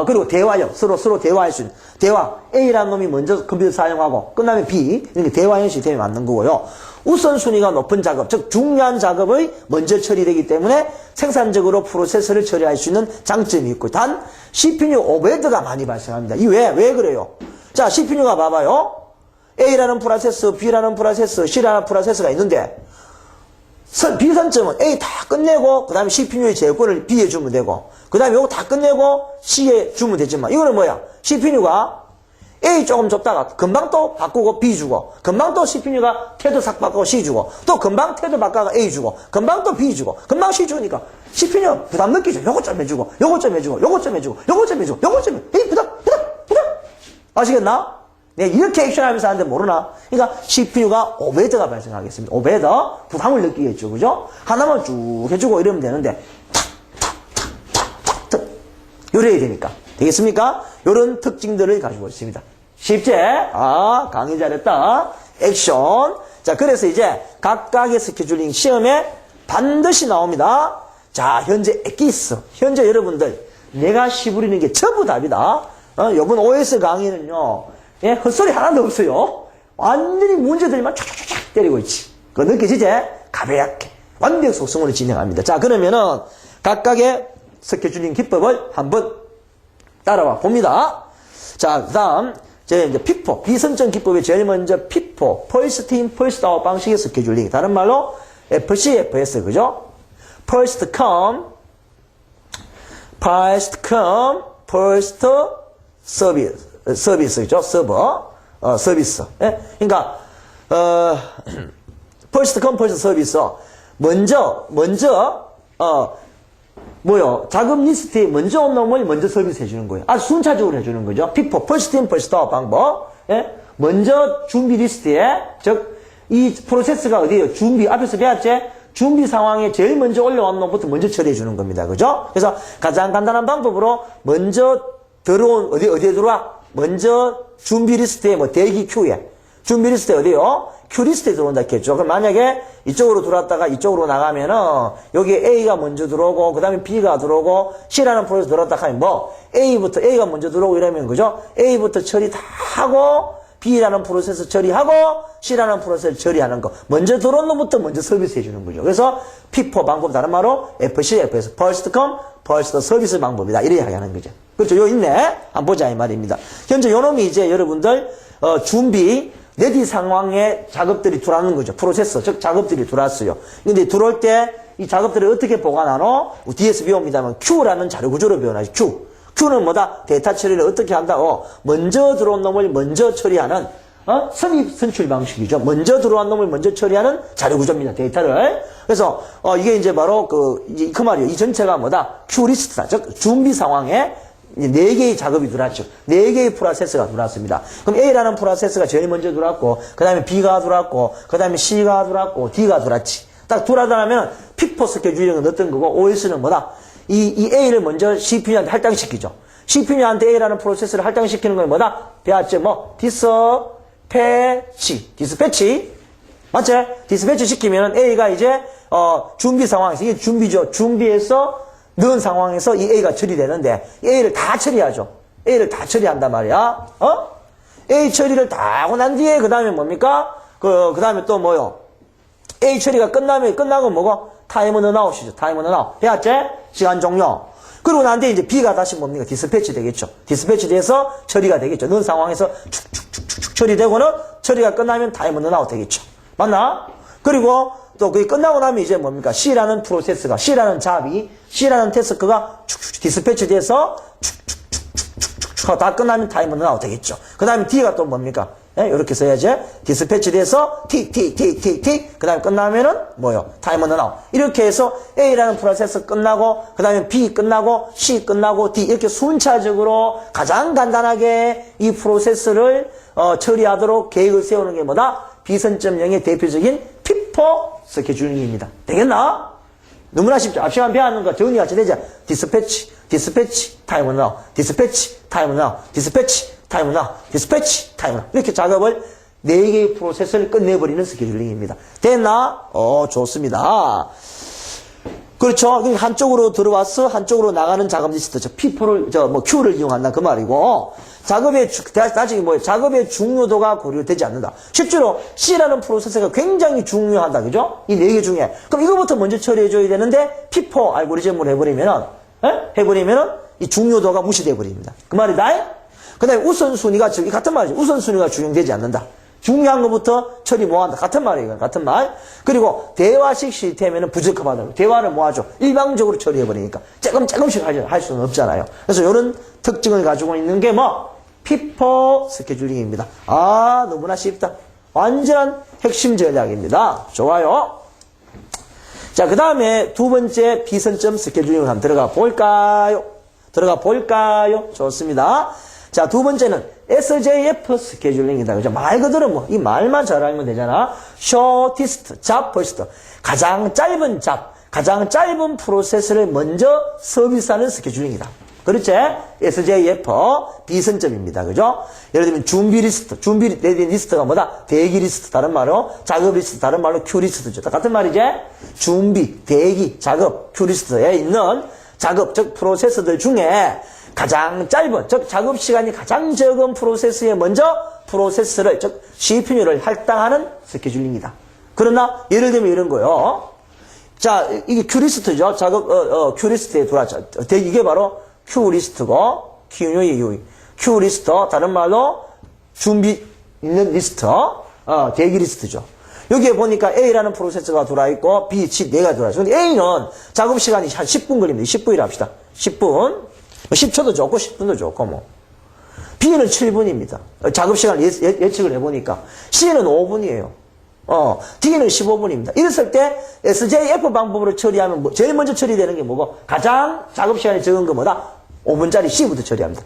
Speaker 1: 그리고 대화형. 서로 대화할 수 있는. 대화. A라는 놈이 먼저 컴퓨터 사용하고 끝나면 B. 이렇게 대화형 시스템이 맞는 거고요. 우선순위가 높은 작업, 즉 중요한 작업의 먼저 처리되기 때문에 생산적으로 프로세스를 처리할 수 있는 장점이 있고, 단 CPU 오버헤드가 많이 발생합니다. 이 왜 그래요? 자, CPU가 봐봐요. A라는 프로세스, B라는 프로세스, C라는 프로세스가 있는데 B선점은 A 다 끝내고 그 다음에 CPU의 제어권을 B에 주면 되고 그 다음에 이거 다 끝내고 C에 주면 되지만 이거는 뭐야? CPU가 A 조금 줬다가 금방 또 바꾸고 B 주고 금방 또 CPU가 태도 싹 바꾸고 C 주고 또 금방 태도 바꿔가 A 주고 금방 또 B 주고 금방 C 주니까 CPU 부담 느끼죠. 요거 좀 해주고 요거 좀 해주고 요거 좀 해주고 요거 좀 해주고 요거 좀 해주고 에이 부담 아시겠나? 네, 이렇게 액션하면서 하는데 모르나? 그러니까 CPU가 오버헤드가 발생하겠습니다. 오버헤드 부담을 느끼겠죠. 그죠? 하나만 쭉 해주고 이러면 되는데 탁 요래야 되니까 되겠습니까? 요런 특징들을 가지고 있습니다. 쉽지? 강의 잘했다. 액션. 자, 그래서 이제 각각의 스케줄링 시험에 반드시 나옵니다. 자, 현재 엑기스. 현재 여러분들, 내가 시부리는 게 전부 답이다. 요번 OS 강의는요, 예, 헛소리 하나도 없어요. 완전히 문제들만 촥촥촥 때리고 있지. 그거 느껴지지? 가볍게. 완벽 속성으로 진행합니다. 자, 그러면은 각각의 스케줄링 기법을 한번 따라와 봅니다. 자, 그 다음, 이제 피포, 비선점 기법의 제일 먼저 피포, 퍼스트 인, 퍼스트 아웃 방식의 스케줄링. 다른 말로 FCFS, 그죠? First come, first 서비스죠. 서비스. 예? 그러니까, first come, first 서비스. 먼저, 작업 리스트에 먼저 온 놈을 먼저 서비스 해주는 거예요. 아주 순차적으로 해주는 거죠. 피포, first in, first out 방법. 예? 먼저 준비 리스트에, 즉, 이 프로세스가 어디예요? 준비, 앞에서 배웠지? 준비 상황에 제일 먼저 올라온 놈부터 먼저 처리해 주는 겁니다. 그죠? 그래서 가장 간단한 방법으로 먼저 들어온, 어디에 들어와? 먼저 준비 리스트에 뭐 대기 큐에. 준비 리스트에 어디요? 큐 리스트에 들어온다 했겠죠. 그럼 만약에 이쪽으로 들어왔다가 이쪽으로 나가면은 여기에 A가 먼저 들어오고 그 다음에 B가 들어오고 C라는 프로세스 들어왔다 하면 뭐 A가 먼저 들어오고 이러면 그죠? A부터 처리 다 하고 B라는 프로세스 처리하고 C라는 프로세스 처리하는 거. 먼저 들어온 놈부터 먼저 서비스 해주는 거죠. 그래서 피포 방법 다른 말로 FC, FS, First Come, First 서비스 방법이다. 이래 하는 거죠. 그렇죠. 요 있네. 한번 보자 이 말입니다. 현재 요 놈이 이제 여러분들 준비 레디 상황에 작업들이 들어오는 거죠. 프로세서, 즉 작업들이 들어왔어요. 근데 들어올 때 이 작업들을 어떻게 보관하노? 뒤에서 배웁니다만 Q라는 자료 구조로 배워나지. Q는 뭐다? 데이터 처리를 어떻게 한다고? 먼저 들어온 놈을 먼저 처리하는 선입 선출 방식이죠. 먼저 들어온 놈을 먼저 처리하는 자료 구조입니다. 데이터를. 그래서 이게 이제 바로 그 말이에요. 이 전체가 뭐다? Q 리스트다. 즉 준비 상황에 4개의 작업이 들어왔죠. 4개의 프로세스가 들어왔습니다. 그럼 A라는 프로세스가 제일 먼저 들어왔고, 그 다음에 B가 들어왔고, 그 다음에 C가 들어왔고, D가 들어왔지. 딱 들어왔다면 피포 스케줄링은 어떤 거고, OS는 뭐다? 이 A를 먼저 CPU한테 할당시키죠. CPU한테 A라는 프로세스를 할당시키는 건 뭐다? 배웠죠? 뭐, 디스패치. 맞지? 디스패치 시키면 A가 이제, 준비 상황에서, 이게 준비죠. 준비해서 넣은 상황에서 이 A가 처리되는데 A를 다 처리하죠. A를 다 처리한단 말이야. A 처리를 다 하고 난 뒤에 그 다음에 뭡니까? 그 다음에 또 뭐요? A 처리가 끝나고 뭐고? 타임 온 아웃이죠. 타임 온 아웃. 배웠지? 시간 종료. 그리고 난 뒤에 이제 B가 다시 뭡니까? 디스패치 되겠죠. 디스패치 돼서 처리가 되겠죠. 넣은 상황에서 축축축축 처리되고는 처리가 끝나면 타임 온 아웃 되겠죠. 맞나? 그리고 또 그게 끝나고 나면 이제 뭡니까? C라는 프로세스가, C라는 잡이, C라는 태스크가 축축 디스패치 돼서 축축축축축 다 끝나면 타임은 아웃 되겠죠. 그 다음에 D가 또 뭡니까? 예, 이렇게 써야지. 디스패치 돼서 T. 그 다음에 끝나면은 뭐요? 타임은 아웃. 이렇게 해서 A라는 프로세스 끝나고, 그 다음에 B 끝나고, C 끝나고, D 이렇게 순차적으로 가장 간단하게 이 프로세스를 처리하도록 계획을 세우는 게 뭐다? B.0의 대표적인 피포 스케줄링입니다. 되겠나? 너무나 쉽죠? 앞 시간 배웠는 거 정리가 되죠? 디스패치, 타임 온 아웃, 디스패치, 타임 온 아웃, 디스패치, 타임 온 아웃, 디스패치, 타임 온 아웃. 이렇게 작업을 4개의 프로세스를 끝내버리는 스케줄링입니다. 됐나? 좋습니다. 그렇죠? 한쪽으로 들어와서 한쪽으로 나가는 작업 리스트죠. 피포를, Q를 이용한다. 그 말이고. 나중에 뭐예요? 작업의 중요도가 고려되지 않는다. 실제로 C라는 프로세스가 굉장히 중요하다. 그죠? 이 4개 중에. 그럼 이거부터 먼저 처리해줘야 되는데, 피포 알고리즘으로 해버리면은 이 중요도가 무시돼 버립니다. 그 말이다. 그 다음에 우선순위가, 같은 말이죠. 우선순위가 중요되지 않는다. 중요한 것부터 처리 뭐한다. 같은 말이에요. 같은 말. 그리고 대화식 시스템에는 부적합하다. 대화를 뭐하죠? 일방적으로 처리해버리니까. 조금씩 할 수는 없잖아요. 그래서 이런 특징을 가지고 있는 게 피포 스케줄링입니다. 너무나 쉽다. 완전 핵심 전략입니다. 좋아요. 자, 그 다음에 두 번째 비선점 스케줄링을 한번 들어가 볼까요? 좋습니다. 자, 두 번째는 SJF 스케줄링이다. 그죠? 말 그대로 이 말만 잘 알면 되잖아. shortest job first. 가장 짧은 프로세스를 먼저 서비스하는 스케줄링이다. 그렇지? SJF 비선점입니다. 그죠? 예를 들면 준비 리스트가 뭐다? 대기 리스트, 다른 말로 작업 리스트, 다른 말로 큐 리스트죠. 같은 말이지? 준비, 대기, 작업, 큐 리스트에 있는 작업, 즉 프로세스들 중에 가장 짧은, 즉 작업 시간이 가장 적은 프로세스에 먼저 프로세스를, 즉 CPU를 할당하는 스케줄링이다. 그러나 예를 들면 이런 거요. 자, 이게 큐리스트죠. 작업 큐리스트에 들어왔죠. 이게 바로 큐리스트고 큐리스트, 다른 말로 준비 있는 리스트, 대기 리스트죠. 여기에 보니까 A라는 프로세스가 들어있고 B, C 4가 들어있어요. 근데 A는 작업 시간이 한 10분 걸립니다. 10분이라 합시다. 10분. 10초도 좋고 10분도 좋고 뭐. B는 7분입니다. 작업 시간을 예측을 해보니까. C는 5분이에요. D는 15분입니다. 이랬을 때 SJF 방법으로 처리하면 제일 먼저 처리되는 게 뭐고? 가장 작업 시간이 적은 거 뭐다? 5분짜리 C부터 처리합니다.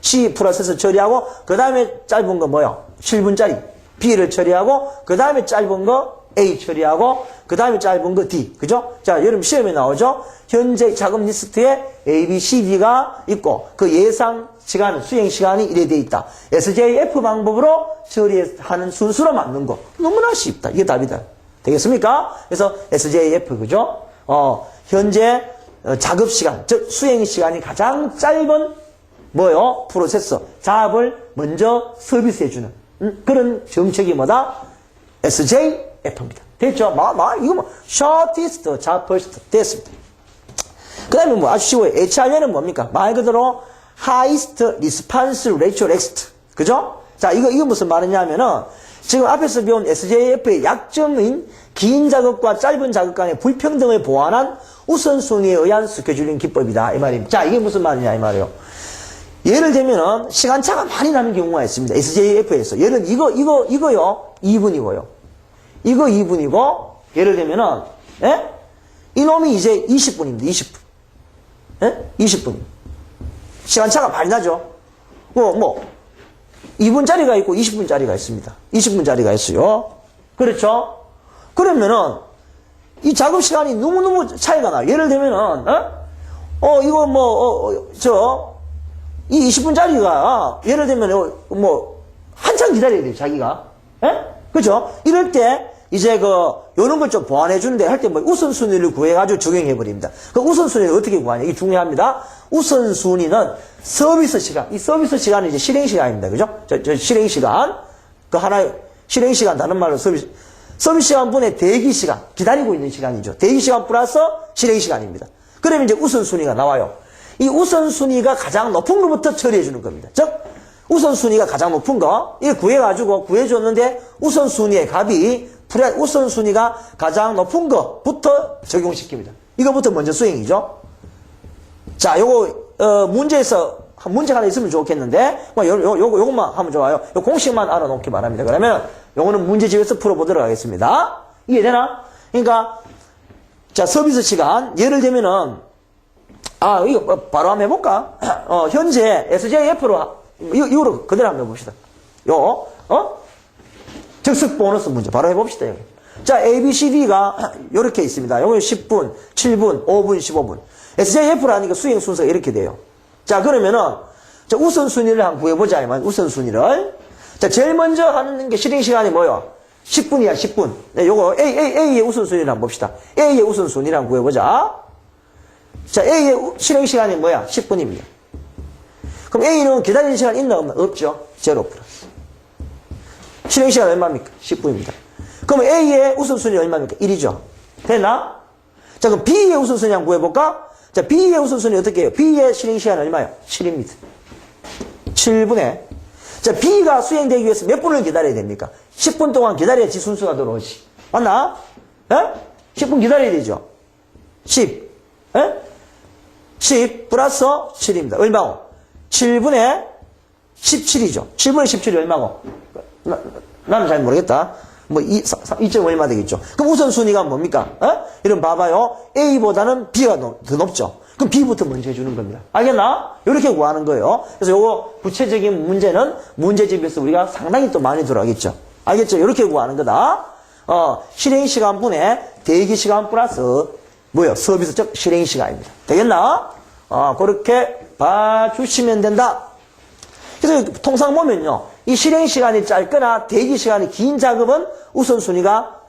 Speaker 1: C 프로세스 처리하고 그 다음에 짧은 거 뭐요? 7분짜리 B를 처리하고, 그 다음에 짧은 거 A 처리하고, 그 다음에 짧은 거 D. 그죠? 자, 여러분 시험에 나오죠? 현재 작업 리스트에 A, B, C, D가 있고, 그 예상 시간, 수행 시간이 이래 돼 있다. SJF 방법으로 처리하는 순수로 맞는 거. 너무나 쉽다. 이게 답이다. 되겠습니까? 그래서 SJF, 그죠? 현재 작업 시간, 즉 수행 시간이 가장 짧은 뭐요? 프로세서, 작업을 먼저 서비스해주는 그런 정책이 뭐다? SJF입니다. 됐죠? 이거 뭐 shortest job first 됐습니다. 그 다음에 뭐 아주 쉬워요. HR는 뭡니까? 말 그대로 highest response ratio next. 그죠? 자, 이거 무슨 말이냐면은 지금 앞에서 배운 SJF의 약점인 긴 작업과 짧은 작업 간의 불평등을 보완한 우선순위에 의한 스케줄링 기법이다. 이 말입니다. 자, 이게 무슨 말이냐, 이 말이에요. 예를 들면은 시간차가 많이 나는 경우가 있습니다. SJF에서. 예를 들면 이거요. 2분이고요. 이거 2분이고, 예를 들면은, 예? 이놈이 이제 20분입니다. 20분. 예? 20분. 시간차가 많이 나죠? 2분짜리가 있고 20분짜리가 있습니다. 20분짜리가 있어요. 그렇죠? 그러면은, 이 작업 시간이 너무너무 차이가 나요. 예를 들면은, 이 20분짜리가, 예를 들면, 한참 기다려야 돼요, 자기가. 예? 그죠? 이럴 때, 이제 요런 걸 좀 보완해주는데 할 때 우선순위를 구해가지고 적용해버립니다. 그 우선순위를 어떻게 구하냐? 이게 중요합니다. 우선순위는 서비스 시간. 이 서비스 시간은 이제 실행시간입니다. 그죠? 저 실행시간. 실행시간, 다른 말로 서비스 시간 분의 대기시간. 기다리고 있는 시간이죠. 대기시간 플러스 실행시간입니다. 그러면 이제 우선순위가 나와요. 이 우선순위가 가장 높은 것부터 처리해주는 겁니다. 즉, 우선순위가 가장 높은 거, 이거 구해줬는데, 우선순위의 값이, 우선순위가 가장 높은 것부터 적용시킵니다. 이거부터 먼저 수행이죠. 자, 문제 하나 있으면 좋겠는데, 요것만 하면 좋아요. 요 공식만 알아놓기 바랍니다. 그러면, 요거는 문제집에서 풀어보도록 하겠습니다. 이해되나? 그러니까, 자, 서비스 시간, 예를 들면은, 이거 바로 한번 해볼까? 현재 SJF로, 이거로 그대로 한번 해봅시다. 즉석 보너스 문제 바로 해봅시다. 여기. 자, ABCD가 이렇게 있습니다. 여기 10분, 7분, 5분, 15분. SJF라니까 수행 순서가 이렇게 돼요. 자, 그러면은, 자, 우선순위를 한번 구해보자. 우선순위를. 자, 제일 먼저 하는 게 실행시간이 뭐요? 10분이야, 10분. 네, 요거 A의 우선순위를 한번 봅시다. A의 우선순위를 한번 구해보자. 자, A의 실행시간이 뭐야? 10분입니다. 그럼 A는 기다리는 시간 있나 없나? 없죠. 0 플러스. 실행시간 얼마입니까? 10분입니다. 그럼 A의 우선순위 얼마입니까? 1이죠. 됐나? 자, 그럼 B의 우선순위 한번 구해볼까? 자, B의 우선순위 어떻게 해요? B의 실행시간 얼마예요? 7입니다. 7분에. 자, B가 수행되기 위해서 몇 분을 기다려야 됩니까? 10분 동안 기다려야지 순수가 들어오지. 맞나? 예? 10분 기다려야 되죠. 10. 예? 10 플러스 7입니다. 얼마고? 7분의 17이죠. 7분의 17이 얼마고? 나는 잘 모르겠다. 2점 얼마 되겠죠. 그럼 우선순위가 뭡니까? 이런 봐봐요. A보다는 B가 더 높죠. 그럼 B부터 먼저 해주는 겁니다. 알겠나? 이렇게 구하는 거예요. 그래서 요거 구체적인 문제는 문제집에서 우리가 상당히 또 많이 들어가겠죠. 알겠죠? 이렇게 구하는 거다. 실행시간 분의 대기시간 플러스 서비스 즉 실행시간입니다. 되겠나? 그렇게 봐주시면 된다. 그래서 통상 보면요. 이 실행시간이 짧거나 대기시간이 긴 작업은 우선순위가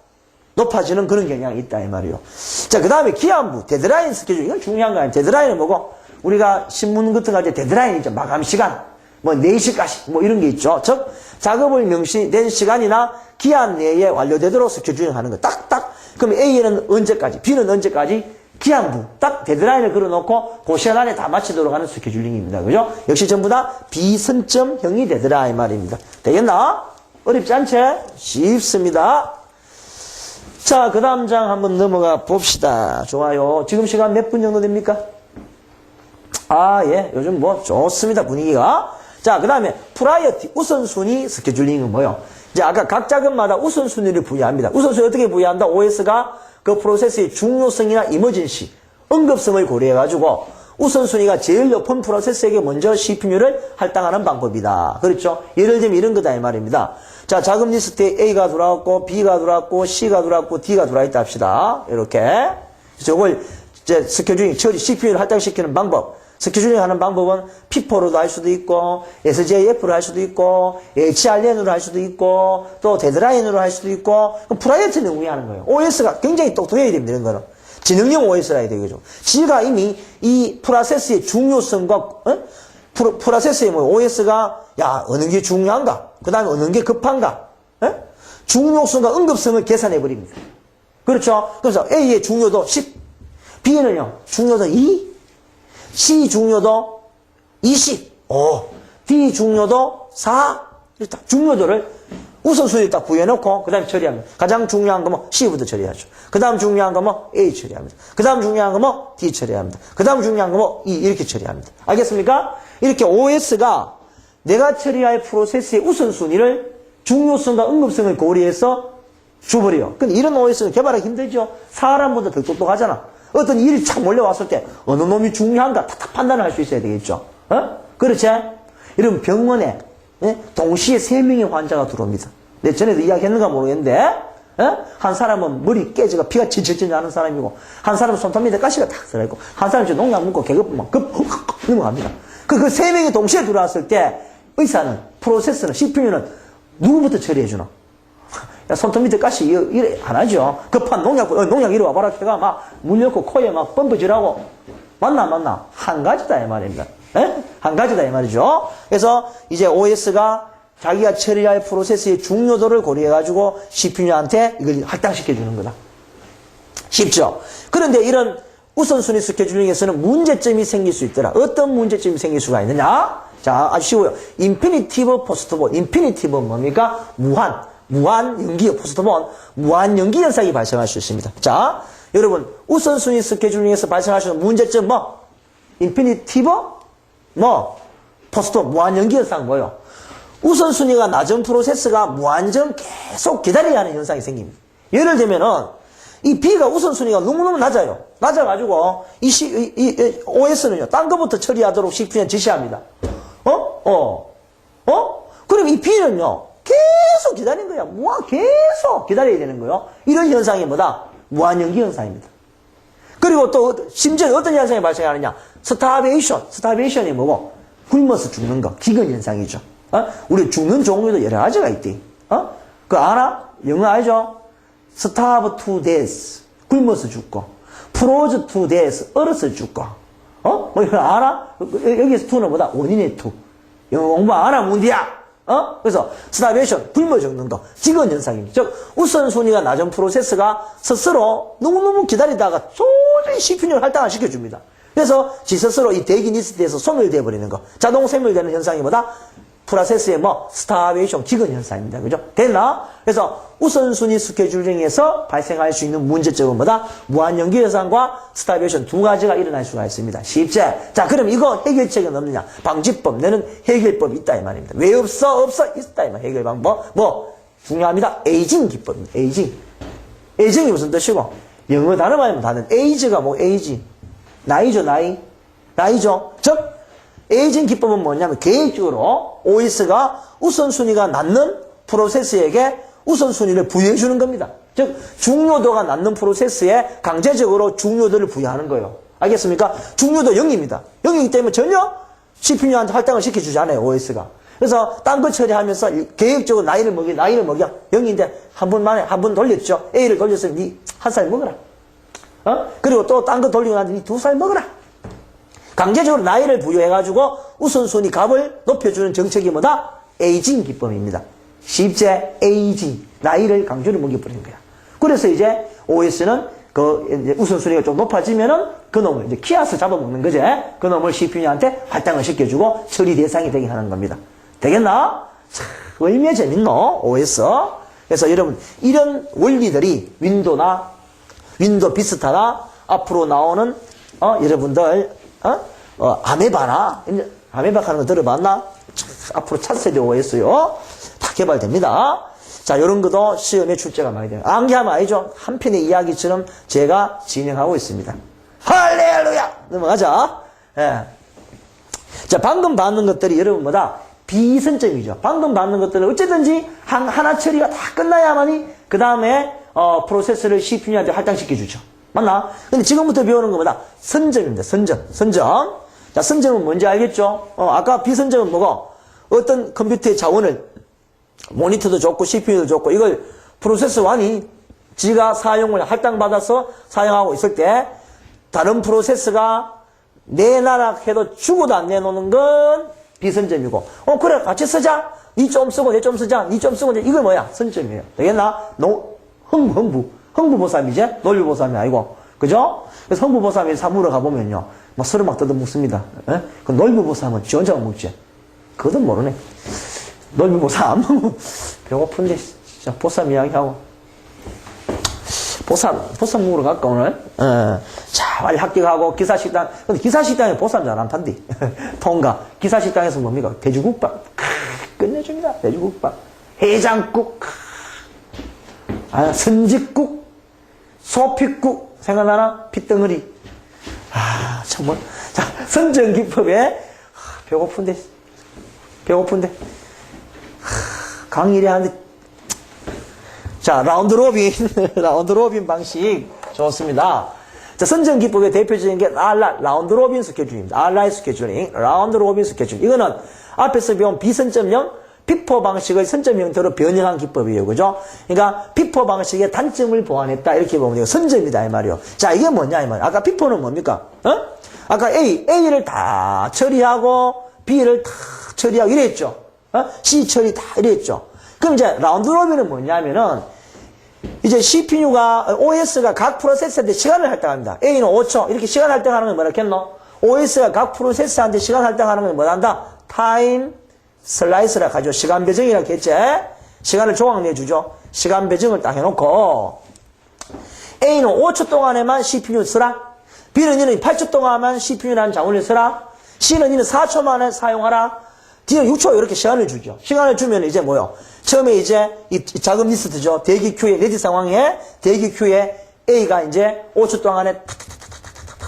Speaker 1: 높아지는 그런 경향이 있다, 이 말이에요. 자, 그 다음에 기한부, 데드라인 스케줄. 이건 중요한 거 아니에요. 데드라인은 뭐고? 우리가 신문 같은 거 할 때 데드라인 있죠. 마감 시간. 4시까지. 이런 게 있죠. 즉, 작업을 명시된 시간이나 기한 내에 완료되도록 스케줄링 하는 거. 딱딱. 그럼 A는 언제까지, B는 언제까지? 기한부. 딱 데드라인을 걸어놓고 그 시간 안에 다 마치도록 하는 스케줄링입니다. 그죠? 역시 전부 다 비선점형이 되더라, 이 말입니다. 되겠나? 어렵지 않지? 쉽습니다. 자, 그 다음 장 한번 넘어가 봅시다. 좋아요. 지금 시간 몇 분 정도 됩니까? 예. 요즘 좋습니다. 분위기가. 자, 그 다음에 프라이어티, 우선순위 스케줄링은 뭐요? 이제 아까 각 작업마다 우선순위를 부여합니다. 우선순위 어떻게 부여한다? OS가 그 프로세스의 중요성이나 이머전시, 응급성을 고려해가지고 우선순위가 제일 높은 프로세스에게 먼저 CPU를 할당하는 방법이다. 그렇죠? 예를 들면 이런 거다 이 말입니다. 자, 자금 리스트에 A가 들어왔고 B가 들어왔고 C가 들어왔고 D가 들어왔다 합시다. 이렇게. 그래서 이걸 이제 스케줄링 처리 CPU를 할당시키는 방법. 스케줄링 하는 방법은 피포로도 할 수도 있고 SJF로 할 수도 있고 HRN으로 할 수도 있고 또 데드라인으로 할 수도 있고 프라이어티는 운영하는 거예요. OS가 굉장히 똑똑해야 됩니다. 이런 거는. 지능형 OS라 해야 되겠죠. 지가 이미 이 프로세스의 중요성과 프로세스의 뭐 OS가 야 어느 게 중요한가 그 다음에 어느 게 급한가 중요성과 응급성을 계산해 버립니다. 그렇죠. 그래서 A의 중요도 10 B는요 중요도 2 C 중요도 20 D 중요도 4 이렇게 중요도를 우선순위 딱 부여해놓고 그 다음에 처리합니다. 가장 중요한 거 뭐 C부터 처리하죠. 그 다음 중요한 거 뭐 A 처리합니다. 그 다음 중요한 거 뭐 D 처리합니다. 그 다음 중요한 거 뭐 E 이렇게 처리합니다. 알겠습니까? 이렇게 OS가 내가 처리할 프로세스의 우선순위를 중요성과 응급성을 고려해서 줘버려요. 근데 이런 OS는 개발하기 힘들죠. 사람보다 더 똑똑하잖아. 어떤 일이 착 몰려왔을 때 어느 놈이 중요한가 탁탁 판단을 할 수 있어야 되겠죠. 그렇지? 이런 병원에 동시에 3명의 환자가 들어옵니다. 내 전에도 이야기했는가 모르겠는데 한 사람은 머리 깨지가 피가 질질 나는 사람이고 한 사람은 손톱 밑에 가시가 탁 들어있고 한 사람은 농약 묻고 개급 넘어갑니다. 그 3명이 동시에 들어왔을 때 의사는 프로세스는 CPU는 누구부터 처리해주나? 야, 손톱 밑에 가시 이래 안 하죠. 급한 농약 이리 와봐라 걔가 막 물렸고 코에 막 뻔뻔질하고 맞나? 한 가지다 이 말입니다. 한 가지다 이 말이죠. 그래서 이제 OS가 자기가 처리할 프로세스의 중요도를 고려해가지고 CPU한테 이걸 할당시켜주는 거다. 쉽죠? 그런데 이런 우선순위 스케줄링에서는 문제점이 생길 수 있더라. 어떤 문제점이 생길 수가 있느냐? 자, 아주 쉬워요. 인피니티브 포스트본. 인피니티브는 뭡니까? 무한 연기, 포스트본, 무한 연기 현상이 발생할 수 있습니다. 자, 여러분, 우선순위 스케줄링에서 발생할 수 있는 문제점 뭐? 인피니티브? 포스트본, 무한 연기 현상 뭐요? 우선순위가 낮은 프로세스가 무한정 계속 기다려야 하는 현상이 생깁니다. 예를 들면은, 이 B가 우선순위가 너무너무 낮아요. 낮아가지고, 이 OS는요, 딴 거부터 처리하도록 CPU에 지시합니다. 그럼 이 B는요, 계속 기다리는 거야. 계속 기다려야 되는 거예요. 이런 현상이 뭐다? 무한연기 현상입니다. 그리고 또 심지어 어떤 현상이 발생하느냐? 스타베이션이 뭐고? 굶어서 죽는 거. 기근 현상이죠. 우리 죽는 종류도 여러 가지가 있대. 그거 알아? 영어 알죠? starve to death. 굶어서 죽고. froze to death. 얼어서 죽고. 뭐 이거 알아? 여기서 to는 뭐다? 원인의 to. 영어 공부 안 하면 문제야. 그래서 스타베이션, 굶어 죽는 거, 기근 현상입니다. 즉 우선순위가 낮은 프로세스가 스스로 너무너무 기다리다가 도저히 CPU를 할당을 시켜줍니다. 그래서 지 스스로 이 대기 리스트에서 소멸되어 버리는 거, 자동 소멸되는 현상이 뭐다? 프로세스의 스타베이션, 기근 현상입니다. 그죠? 됐나? 그래서 우선순위 스케줄링에서 발생할 수 있는 문제점은 뭐다? 무한연기 현상과 스타베이션 두 가지가 일어날 수가 있습니다. 쉽지? 자, 그럼 이거 해결책은 없느냐? 방지법, 내는 해결법이 있다 이 말입니다. 왜 없어? 있다 이 말. 해결 방법. 중요합니다. 에이징 기법입니다. 에이징이 무슨 뜻이고? 영어 단어 말하면 다는 에이즈가 에이징. 나이죠. 즉, 에이징 기법은 뭐냐면 계획적으로 OS가 우선순위가 낮는 프로세스에게 우선순위를 부여해주는 겁니다. 즉 중요도가 낮는 프로세스에 강제적으로 중요도를 부여하는 거예요. 알겠습니까? 중요도 0입니다. 0이기 때문에 전혀 CPU한테 할당을 시켜주지 않아요. OS가. 그래서 딴 거 처리하면서 계획적으로 나이를 먹여 0인데 한 번 돌렸죠. A를 돌렸으면 니 한 살 먹어라. 그리고 또 딴 거 돌리고 나서 니 2살 먹어라. 강제적으로 나이를 부여해가지고 우선순위 값을 높여주는 정책이 뭐다? 에이징 기법입니다. 쉽지? 에이징. 나이를 강제로 먹여버리는 거야. 그래서 이제 OS는 이제 우선순위가 좀 높아지면은 그 놈을 이제 키아스 잡아먹는 거지. 그 놈을 CPU한테 할당을 시켜주고 처리 대상이 되게 하는 겁니다. 되겠나? 참, 얼마나 재밌노? OS. 그래서 여러분, 이런 원리들이 윈도 비스타나 앞으로 나오는, 여러분들, 아메바나, 아메바 하는 거 들어봤나? 앞으로 차세대 OS요. 다 개발됩니다. 자, 요런 것도 시험에 출제가 많이 돼요. 암기하면 알죠? 한 편의 이야기처럼 제가 진행하고 있습니다. 할렐루야! 넘어가자. 예. 자, 방금 받는 것들이 여러분보다 비선점이죠. 방금 받는 것들은 어쨌든지 하나 처리가 다 끝나야만이 그 다음에 프로세스를 CPU한테 할당시켜주죠. 맞나? 근데 지금부터 배우는 것보다 선점입니다. 선점. 자, 선점은 뭔지 알겠죠? 아까 비선점은 뭐고? 어떤 컴퓨터의 자원을 모니터도 좋고 CPU도 좋고 이걸 프로세스 1이 지가 사용을 할당받아서 사용하고 있을 때 다른 프로세스가 내놔라 해도 죽어도 안 내놓는 건 비선점이고 그래 같이 쓰자. 니 좀 쓰고 내 좀 쓰자. 니 좀 쓰고 이거 뭐야? 선점이에요. 되겠나? 흥부보쌈이지? 논리보쌈이 아니고 그죠? 그래서 흥부보쌈에 사물어 가보면요 막 서로 막 뜯어먹습니다. 예? 그 논리보쌈은 지 혼자만 먹지. 그것도 모르네. 논리보쌈 배고픈데 진짜 보쌈 이야기하고 보쌈 먹으러 갈까 오늘? 자 빨리 합격하고 기사식당. 근데 기사식당에 보쌈 잘 안 판디. 통과. 기사식당에서 뭡니까? 돼지국밥 끝내줍니다. 돼지국밥 해장국 선지국 소피국 생각나나? 핏덩어리. 참 뭐. 자 선정기법에 배고픈데 강의를 하는데 자 라운드 로빈 방식 좋습니다. 자 선정기법의 대표적인 게 라운드 로빈 스케줄입니다. RI 스케줄링, 라운드 로빈 스케줄. 이거는 앞에서 배운 비선점형 피포 방식을 선점 형태로 변형한 기법이에요. 그죠? 그러니까 피포 방식의 단점을 보완했다. 이렇게 보면 돼요. 선점이다. 이 말이요. 자, 이게 뭐냐, 이 말. 아까 피포는 뭡니까? 아까 A를 다 처리하고, B를 다 처리하고, 이랬죠. C 처리 다 이랬죠. 그럼 이제 라운드 로빈은 뭐냐면은, 이제 CPU가, OS가 각 프로세서한테 시간을 할당합니다. A는 5초. 이렇게 시간 할당하는 건 뭐라 했노? OS가 각 프로세서한테 시간 할당하는 건 뭐라 한다? 타임 슬라이스라 가지고 시간 배정이라 했지. 시간을 조각 내주죠. 시간 배정을 딱 해놓고 A는 5초 동안에만 CPU 쓰라. B는 이는 8초 동안만 CPU라는 자원을 쓰라. C는 이는 4초 만에 사용하라. D는 6초 이렇게 시간을 주죠. 시간을 주면 이제 뭐요? 처음에 이제 이 작업 리스트죠. 대기 큐에 레디 상황에 대기 큐에 A가 이제 5초 동안에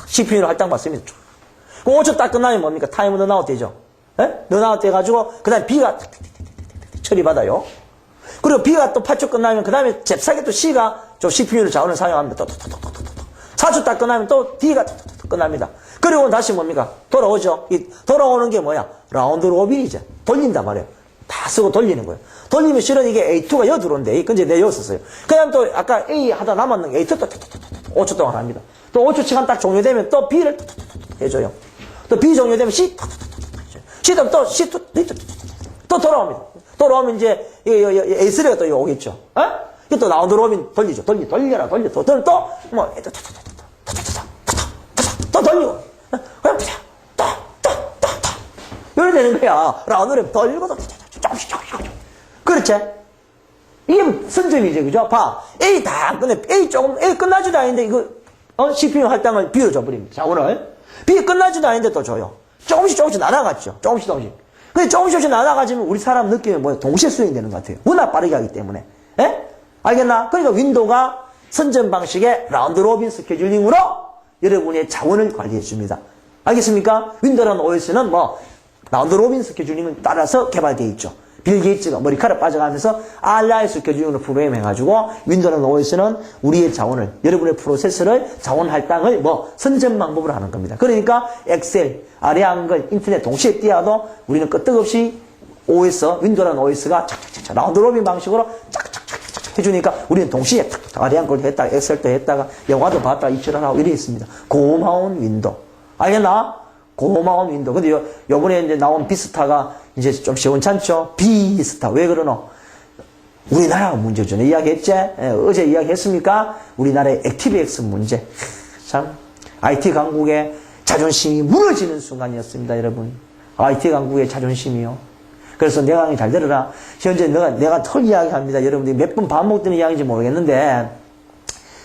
Speaker 1: CPU를 할당받습니다. 그 5초 딱 끝나면 뭡니까? 타이머 넌아웃 되죠. 넌아웃 돼가지고 그 다음에 B가 처리받아요. 그리고 B가 또 8초 끝나면 그 다음에 잽싸게 또 C가 좀 CPU를 자원을 사용합니다. 4초 딱 끝나면 또 D가 끝납니다. 그리고 다시 뭡니까? 돌아오죠. 돌아오는 게 뭐야? 라운드 로빈이죠. 돌린단 말이에요. 다 쓰고 돌리는 거예요. 돌리면 실은 이게 A2가 여 들어온대. 근데 내 여었어요. 그냥 또 아까 A 하다 남았는 게 A2 또 5초 동안 합니다. 또 5초 시간 딱 종료되면 또 B를 해줘요. 또 B 종료되면 C C도 또 또 돌아옵니다. 돌아오면 이제 A3가 또 오겠죠. 이게 또 라운드 로빈 돌리죠. 돌려라 돌려. 또 뭐 또 돌리고 그냥 이래 되는 거야. 라운드 로빈 돌리고 조금씩. 그렇지? 이게 선점이죠. 그죠? 봐. A 다 끝내. A 끝나지도 않는데 이거 CPU 할당을 B로 줘버립니다. 자 오늘 B 끝나지도 않는데 또 줘요. 조금씩 나눠갔죠. 조금씩. 근데 조금씩 나눠가지면 우리 사람 느낌이 뭐예요? 동시에 수행되는 것 같아요. 워낙 빠르게 하기 때문에. 알겠나? 그러니까 윈도우가 선점 방식의 라운드 로빈 스케줄링으로 여러분의 자원을 관리해 줍니다. 알겠습니까? 윈도우라는 OS는 뭐 라운드 로빈 스케줄링을 따라서 개발되어 있죠. 빌 게이츠가 머리카락 빠져가면서 RI 스케줄링으로 프로그램해가지고 윈도우라는 OS는 우리의 자원을, 여러분의 프로세스를 자원 할당을 선점 방법으로 하는 겁니다. 그러니까 엑셀, 아래 한글, 인터넷 동시에 띄어도 우리는 끄떡없이 OS, 윈도우라는 OS가 착착착착 라운드 로빈 방식으로 착착착착 해주니까 우리는 동시에 아래 한글도 했다가 엑셀도 했다가 영화도 봤다가 입출을 하고 이래 있습니다. 고마운 윈도우. 알겠나? 고마운 윈도우. 근데 요번에 이제 나온 비스타가 이제 좀 시원찮죠? 비스타. 왜 그러노? 우리나라가 문제죠. 이야기했지? 어제 이야기했습니까? 우리나라의 액티브엑스 문제. 참, IT 강국의 자존심이 무너지는 순간이었습니다, 여러분. IT 강국의 자존심이요. 그래서 내 강의 잘 들어라. 현재 내가 털 이야기합니다. 여러분들이 몇 번 반복되는 이야기인지 모르겠는데,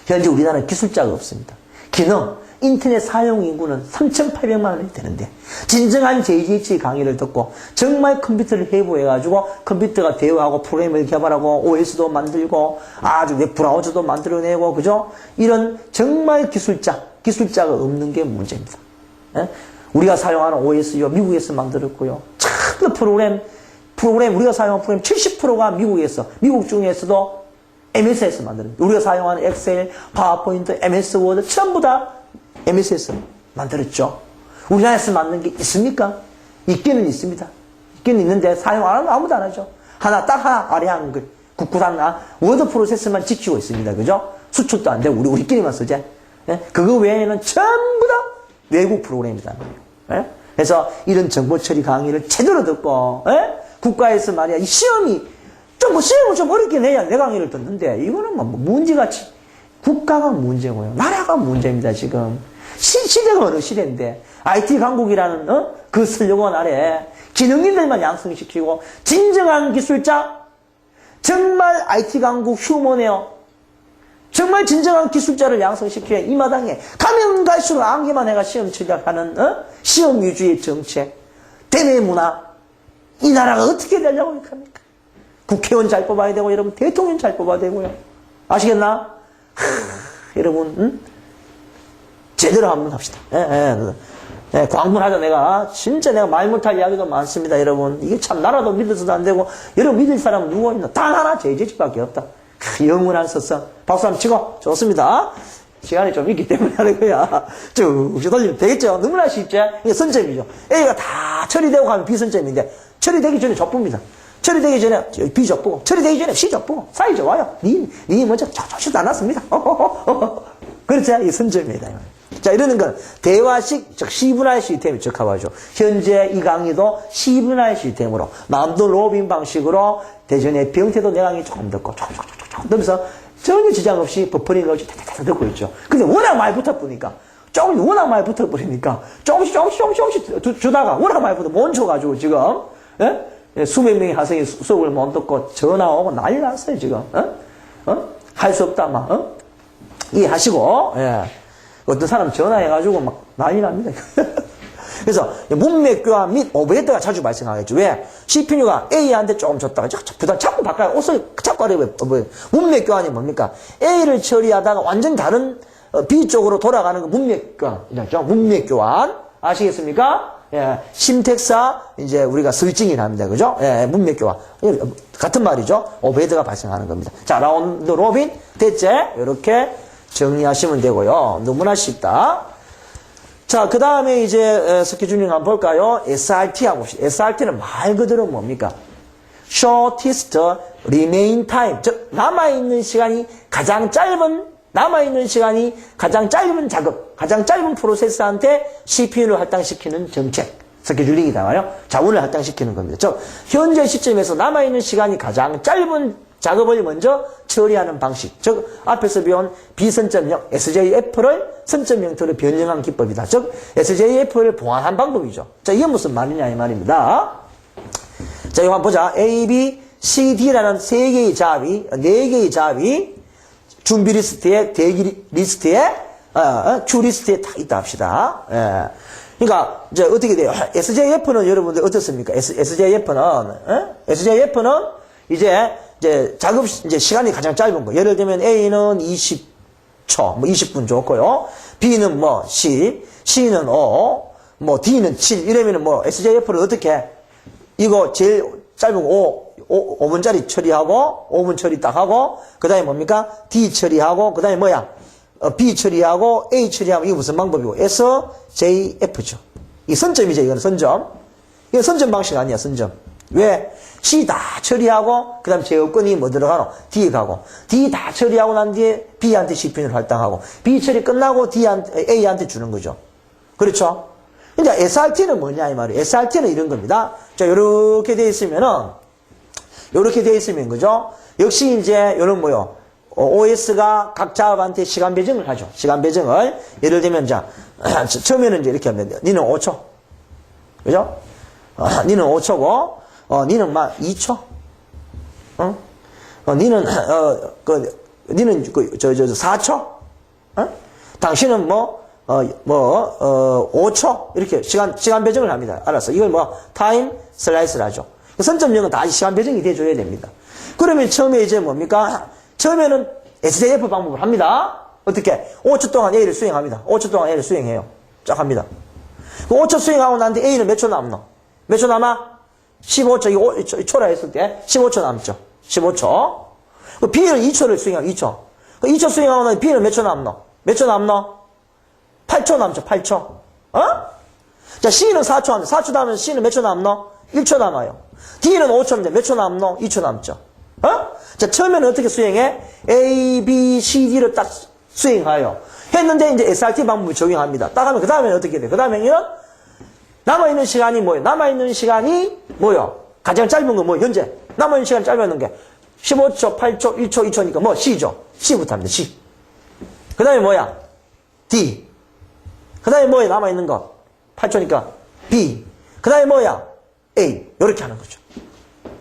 Speaker 1: 현재 우리나라는 기술자가 없습니다. 기능, 인터넷 사용 인구는 3,800만 원이 되는데 진정한 JGH 강의를 듣고 정말 컴퓨터를 해부해가지고 컴퓨터가 대화하고 프로그램을 개발하고 OS도 만들고 아주 웹 브라우저도 만들어내고 그죠? 이런 정말 기술자가 없는 게 문제입니다. 우리가 사용하는 OS요, 미국에서 만들었고요. 참, 프로그램, 우리가 사용하는 프로그램 70%가 미국에서, 미국 중에서도 MS에서 만들었습니다. 우리가 사용하는 엑셀, 파워포인트, MS 워드, 전부 다 MS에서 만들었죠. 우리나라에서 만든 게 있습니까? 있기는 있습니다. 있기는 있는데 사용 안 하면 아무도 안 하죠. 딱 하나 아래 한글, 국구상 워드 프로세스만 지키고 있습니다. 그죠? 수출도 안 되고, 우리끼리만 쓰지. 예? 그거 외에는 전부 다 외국 프로그램이다. 예? 그래서 이런 정보 처리 강의를 제대로 듣고, 예? 국가에서 말이야, 이 시험이, 시험을 좀 어렵게 내야 내 강의를 듣는데, 이거는 문제같이, 국가가 문제고요. 나라가 문제입니다, 지금. 시대가 어느 시대인데, IT 강국이라는, 그 슬로건 아래, 기능인들만 양성시키고, 진정한 기술자, 정말 IT 강국 휴머네요. 정말 진정한 기술자를 양성시켜야 이 마당에 가면 갈수록 암기만 해가 시험 처리하는 시험 위주의 정책, 대외 문화, 이 나라가 어떻게 되려고 합니까? 국회의원 잘 뽑아야 되고 여러분 대통령 잘 뽑아야 되고요. 아시겠나? 여러분 제대로 한번 합시다. 광분하자. 진짜 내가 말 못할 이야기도 많습니다. 여러분 이게 참 나라도 믿어서도 안 되고 여러분 믿을 사람은 누구 있나? 단 하나 제집밖에 없다. 영원한 서성. 박수 한번 치고 좋습니다. 시간이 좀 있기 때문에 하는 거야. 쭉 돌리면 되겠죠? 너무나 쉽죠? 이게 선점이죠. A가 다 처리되고 가면 B선점인데 처리되기 전에 족보입니다. 처리되기 전에 B족보고 처리되기 전에 C족보고 사이 좋아요. 니 먼저 조금씩 안 났습니다. 그렇죠? 이 선점입니다. 자, 이러는 건 대화식, 즉 시분할 시스템이 적합하죠. 현재 이 강의도 시분할 시스템으로 남도 로빈 방식으로 대전의 병태도 내 강의 조금 듣고 조금 듣면서 전혀 지장 없이 버퍼링 없이 탁탁탁 듣고 있죠. 근데 워낙 많이 붙어버리니까 워낙 많이 붙어버리니까 조금씩 주다가 워낙 많이 붙어 멈춰가지고 지금 예? 수백 명의 학생이 수업을 못 듣고 전화 오고 난리 났어요 지금. 할 수 없다 막 이해하시고 예. 어떤 사람 전화해가지고 막 난리 납니다. 그래서 문맥 교환 및 오버헤드가 자주 발생하겠죠. 왜? CPU가 A한테 조금 줬다가 자꾸 바꿔요. 옷을 자꾸 아래에 문맥 교환이 뭡니까? A를 처리하다가 완전 다른 B 쪽으로 돌아가는 거 문맥 교환이죠. 문맥 교환 아시겠습니까? 예, 심택사 이제 우리가 스위칭이라 합니다. 그죠? 예, 문맥 교환 같은 말이죠. 오버헤드가 발생하는 겁니다. 자, 라운드 로빈 됐지? 이렇게 정리하시면 되고요. 너무나 쉽다. 자, 그 다음에 이제 스케줄링 한번 볼까요? SRT 하고 SRT는 말 그대로 뭡니까? Shortest Remain Time. 즉, 남아있는 시간이 가장 짧은 작업, 가장 짧은 프로세스한테 CPU를 할당시키는 정책. 스케줄링이다 말이요. 자원을 할당시키는 겁니다. 즉, 현재 시점에서 남아있는 시간이 가장 짧은 작업을 먼저 처리하는 방식. 즉, 앞에서 배운 B선점형 SJF를 선점 형태로 변형한 기법이다. 즉, SJF를 보완한 방법이죠. 자, 이게 무슨 말이냐, 이 말입니다. 자, 이거 한번 보자. A, B, C, D라는 3개의 잡이, 4개의 잡이 준비 리스트에, 대기 리스트에, 큐 리스트에 다 있다 합시다. 예. 그러니까, 이제 어떻게 돼요? SJF는 여러분들 어떻습니까? SJF는 이제 작업, 시간이 가장 짧은 거. 예를 들면 A는 20초, 20분 줬고요. B는 10, C는 5, D는 7. 이러면은 SJF를 어떻게, 이거 제일 짧은 거 5분짜리 처리하고, 5분 처리 딱 하고, 그 다음에 뭡니까? D 처리하고, 그 다음에 B 처리하고, A 처리하고, 이게 무슨 방법이고? SJF죠. 이 선점이죠, 이거는 선점. 이건 선점 방식 아니야, 선점. 왜? C 다 처리하고, 그 다음 제어권이 들어가노? D 가고. D 다 처리하고 난 뒤에 B한테 CPU를 할당하고, B 처리 끝나고 A한테 주는 거죠. 그렇죠? 이제 SRT는 뭐냐, 이 말이에요. SRT는 이런 겁니다. 자, 요렇게 돼 있으면은, 그죠? 역시 이제, 요런 OS가 각 작업한테 시간 배정을 하죠. 시간 배정을. 예를 들면, 처음에는 이제 이렇게 하면, 니는 5초. 그죠? 니는 5초고, 니는 2초? 니는, 니는 4초? 당신은 5초? 이렇게 시간 배정을 합니다. 알았어. 이걸 타임 슬라이스를 하죠. 선점형은 다 시간 배정이 돼줘야 됩니다. 그러면 처음에 이제 뭡니까? 처음에는 SJF 방법을 합니다. 어떻게? 5초 동안 A를 수행합니다. 5초 동안 A를 수행해요. 쫙 합니다. 그 5초 수행하고 난데 A는 몇 초 남노? 몇 초 남아? 15초, 이 초라 했을 때 15초 남죠. 15초. 그 B는 2초를 수행하고 2초. 그 2초 수행하고 나면 B는 몇 초 남노? 몇 초 남노? 8초 남죠. 8초. 어? 자, C는 4초 남죠. 4초 남으면 C는 몇 초 남노? 1초 남아요. D는 5초인데 몇 초 남노? 2초 남죠. 어? 자, 처음에는 어떻게 수행해? A, B, C, D를 딱 수행하여. 했는데 이제 SRT 방법을 적용합니다. 딱 하면 그 다음에는 어떻게 돼? 그 다음에는 남아있는 시간이 뭐예요? 남아있는 시간이 뭐예요? 가장 짧은 건 뭐예요? 현재. 남아있는 시간 짧은 게 15초, 8초, 1초, 2초니까 뭐? C죠. C부터 합니다. C. 그 다음에 뭐야? D. 그 다음에 뭐야? 남아있는 거. 8초니까 B. 그 다음에 뭐야? A. 이렇게 하는 거죠.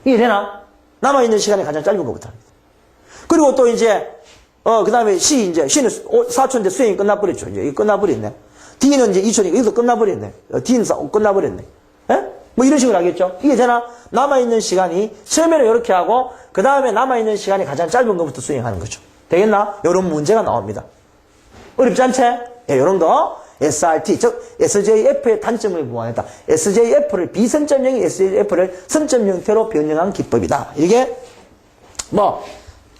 Speaker 1: 이게 되나? 남아있는 시간이 가장 짧은 것부터 합니다. 그리고 또 이제, 그 다음에 C, 이제, C는 4초인데 수행이 끝나버렸죠. 이제, 이거 끝나버렸네. D는 이제 2초니까 이것도 끝나버렸네. D는 끝나버렸네. 예? 뭐 이런 식으로 하겠죠. 이게 되나? 남아있는 시간이, 처음에는 이렇게 하고, 그 다음에 남아있는 시간이 가장 짧은 것부터 수행하는 거죠. 되겠나? 이런 문제가 나옵니다. 어렵지 않지? 예, 이런 거. SRT, 즉 SJF의 단점을 보완했다. SJF를 비선점형의 SJF를 선점 형태로 변형한 기법이다. 이게 뭐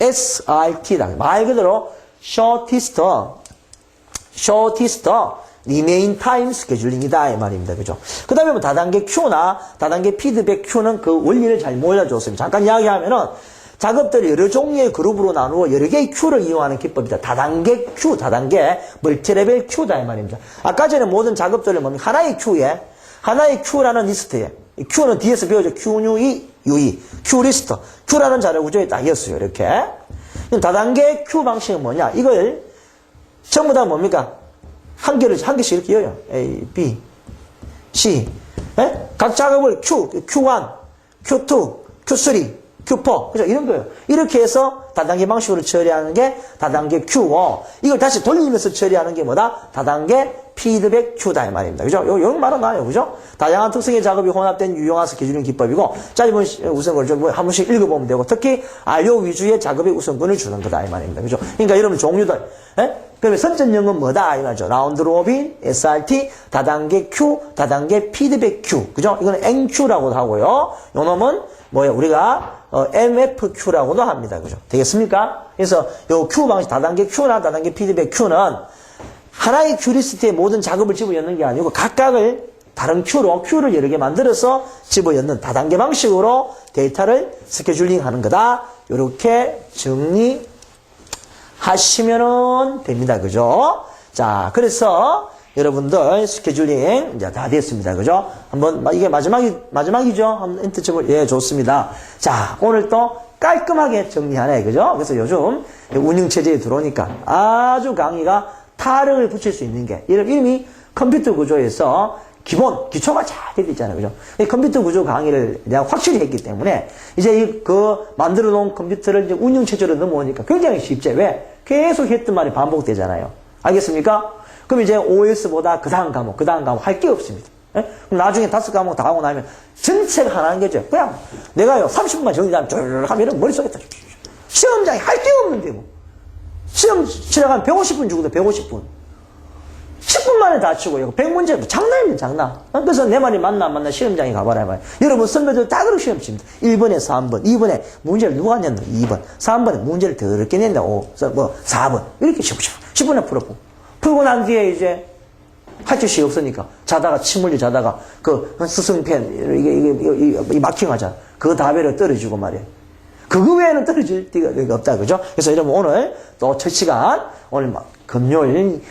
Speaker 1: SRT다. 말 그대로 shortest remain time scheduling,이다 이 말입니다. 그죠? 그 다음에 뭐 다단계 Q나 다단계 피드백 Q는 그 원리를 잘 몰라줬습니다. 잠깐 이야기하면은 작업들을 여러 종류의 그룹으로 나누어 여러 개의 Q를 이용하는 기법이다. 다단계 Q, 다단계 멀티레벨 Q다 이 말입니다. 아까 전에 모든 작업들을 뭡니까? 하나의 Q라는 리스트에 Q는 뒤에서 배워져 Q뉴이, UI, Q리스트, Q라는 자료 구조에 딱이었어요. 이렇게. 다단계 Q 방식은 뭐냐? 이걸 전부 다 뭡니까? 한 개씩 이렇게 이어요. A, B, C. 예? 각 작업을 Q1, Q2, Q3, Q4. 그죠? 이런 거예요. 이렇게 해서 다단계 방식으로 처리하는 게 다단계 Q고, 이걸 다시 돌리면서 처리하는 게 뭐다? 다단계 피드백 Q다, 이 말입니다. 그죠? 이런 말은 나요. 그죠? 다양한 특성의 작업이 혼합된 유용한 스케줄링 기법이고, 짧은 우선권을 좀 한 번씩 읽어보면 되고, 특히 RO 위주의 작업에 우선권을 주는 거다, 이 말입니다. 그죠? 그러니까 여러분 종류들, 예? 그러면 선점형은 뭐다? 이 말이죠. 라운드 로빈, SRT, 다단계 Q, 다단계 피드백 Q. 그죠? 이거는 NQ라고도 하고요. 요 놈은 뭐예요? 우리가 MFQ라고도 합니다. 그죠? 되겠습니까? 그래서 요 Q 방식, 다단계 Q나 다단계 피드백 Q는 하나의 Q리스트에 모든 작업을 집어넣는 게 아니고 각각을 다른 Q를 여러 개 만들어서 집어넣는 다단계 방식으로 데이터를 스케줄링 하는 거다. 요렇게 정리하시면은 됩니다. 그죠? 자, 그래서 여러분들 스케줄링 이제 다 됐습니다. 그죠? 한번 이게 마지막이죠? 한번 힌트 쳐볼. 예, 좋습니다. 자, 오늘 또 깔끔하게 정리하네. 그죠? 그래서 요즘 운영 체제에 들어오니까 아주 강의가 타령을 붙일 수 있는 게 이름이 컴퓨터 구조에서 기초가 잘 되어 있잖아요. 그죠? 컴퓨터 구조 강의를 내가 확실히 했기 때문에 이제 만들어 놓은 컴퓨터를 이제 운영 체제로 넘어오니까 굉장히 쉽죠. 왜? 계속 했던 말이 반복되잖아요. 알겠습니까? 그럼 이제 OS보다 그 다음 과목 할 게 없습니다. 예? 그럼 나중에 5과목 다 하고 나면 전체가 하나인 거죠. 그냥 내가요, 30분만 정리하면 쭉 하면은 머릿속에 다 시험장에 할 게 없는데 뭐. 시험 치러가면 150분 주거든, 150분. 10분 만에 다 치고, 100문제, 뭐 장난입니다, 장난. 그래서 내 말이 맞나 안 맞나 시험장에 가봐라, 말이야. 여러분, 선배들 다 그렇게 시험 칩니다. 1번에 3번, 2번에 문제를 누가 냈나, 2번. 3번에 문제를 더 어렵게 냈나, 4번. 이렇게 10분에 풀었고. 풀고 난 뒤에 이제 할 짓이 없으니까 자다가 침 흘려 자다가 스승펜 이게 마킹하자. 그 답에를 떨어지고 말이야. 그거 외에는 떨어질 데가 없다. 그죠? 그래서 여러분 오늘 또 첫 시간 오늘 금요일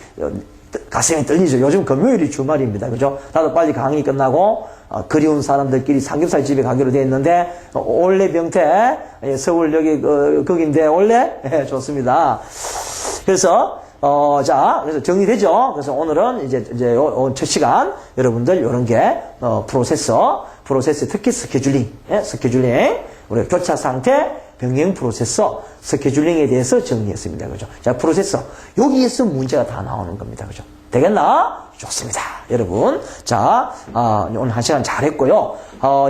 Speaker 1: 가슴이 떨리죠. 요즘 금요일이 주말입니다. 그죠? 나도 빨리 강의 끝나고 그리운 사람들끼리 삼겹살 집에 가기로 돼 있는데 올레 병태 서울 여기 거긴데 올레 좋습니다. 그래서 그래서 정리되죠? 그래서 오늘은 이제 첫 시간, 여러분들, 요런 게, 프로세서, 특히 스케줄링, 우리 교차 상태, 병행 프로세서, 스케줄링에 대해서 정리했습니다. 그죠? 자, 프로세서. 여기에서 문제가 다 나오는 겁니다. 그죠? 되겠나? 좋습니다. 여러분. 자, 오늘 1시간 잘했고요.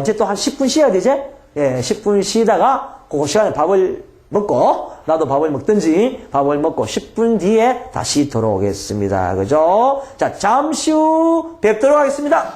Speaker 1: 이제 또 한 10분 쉬어야 되지? 예, 10분 쉬다가, 그 시간에 밥을 먹고, 나도 밥을 먹든지 밥을 먹고 10분 뒤에 다시 돌아오겠습니다. 그죠? 자, 잠시 후 뵙도록 하겠습니다.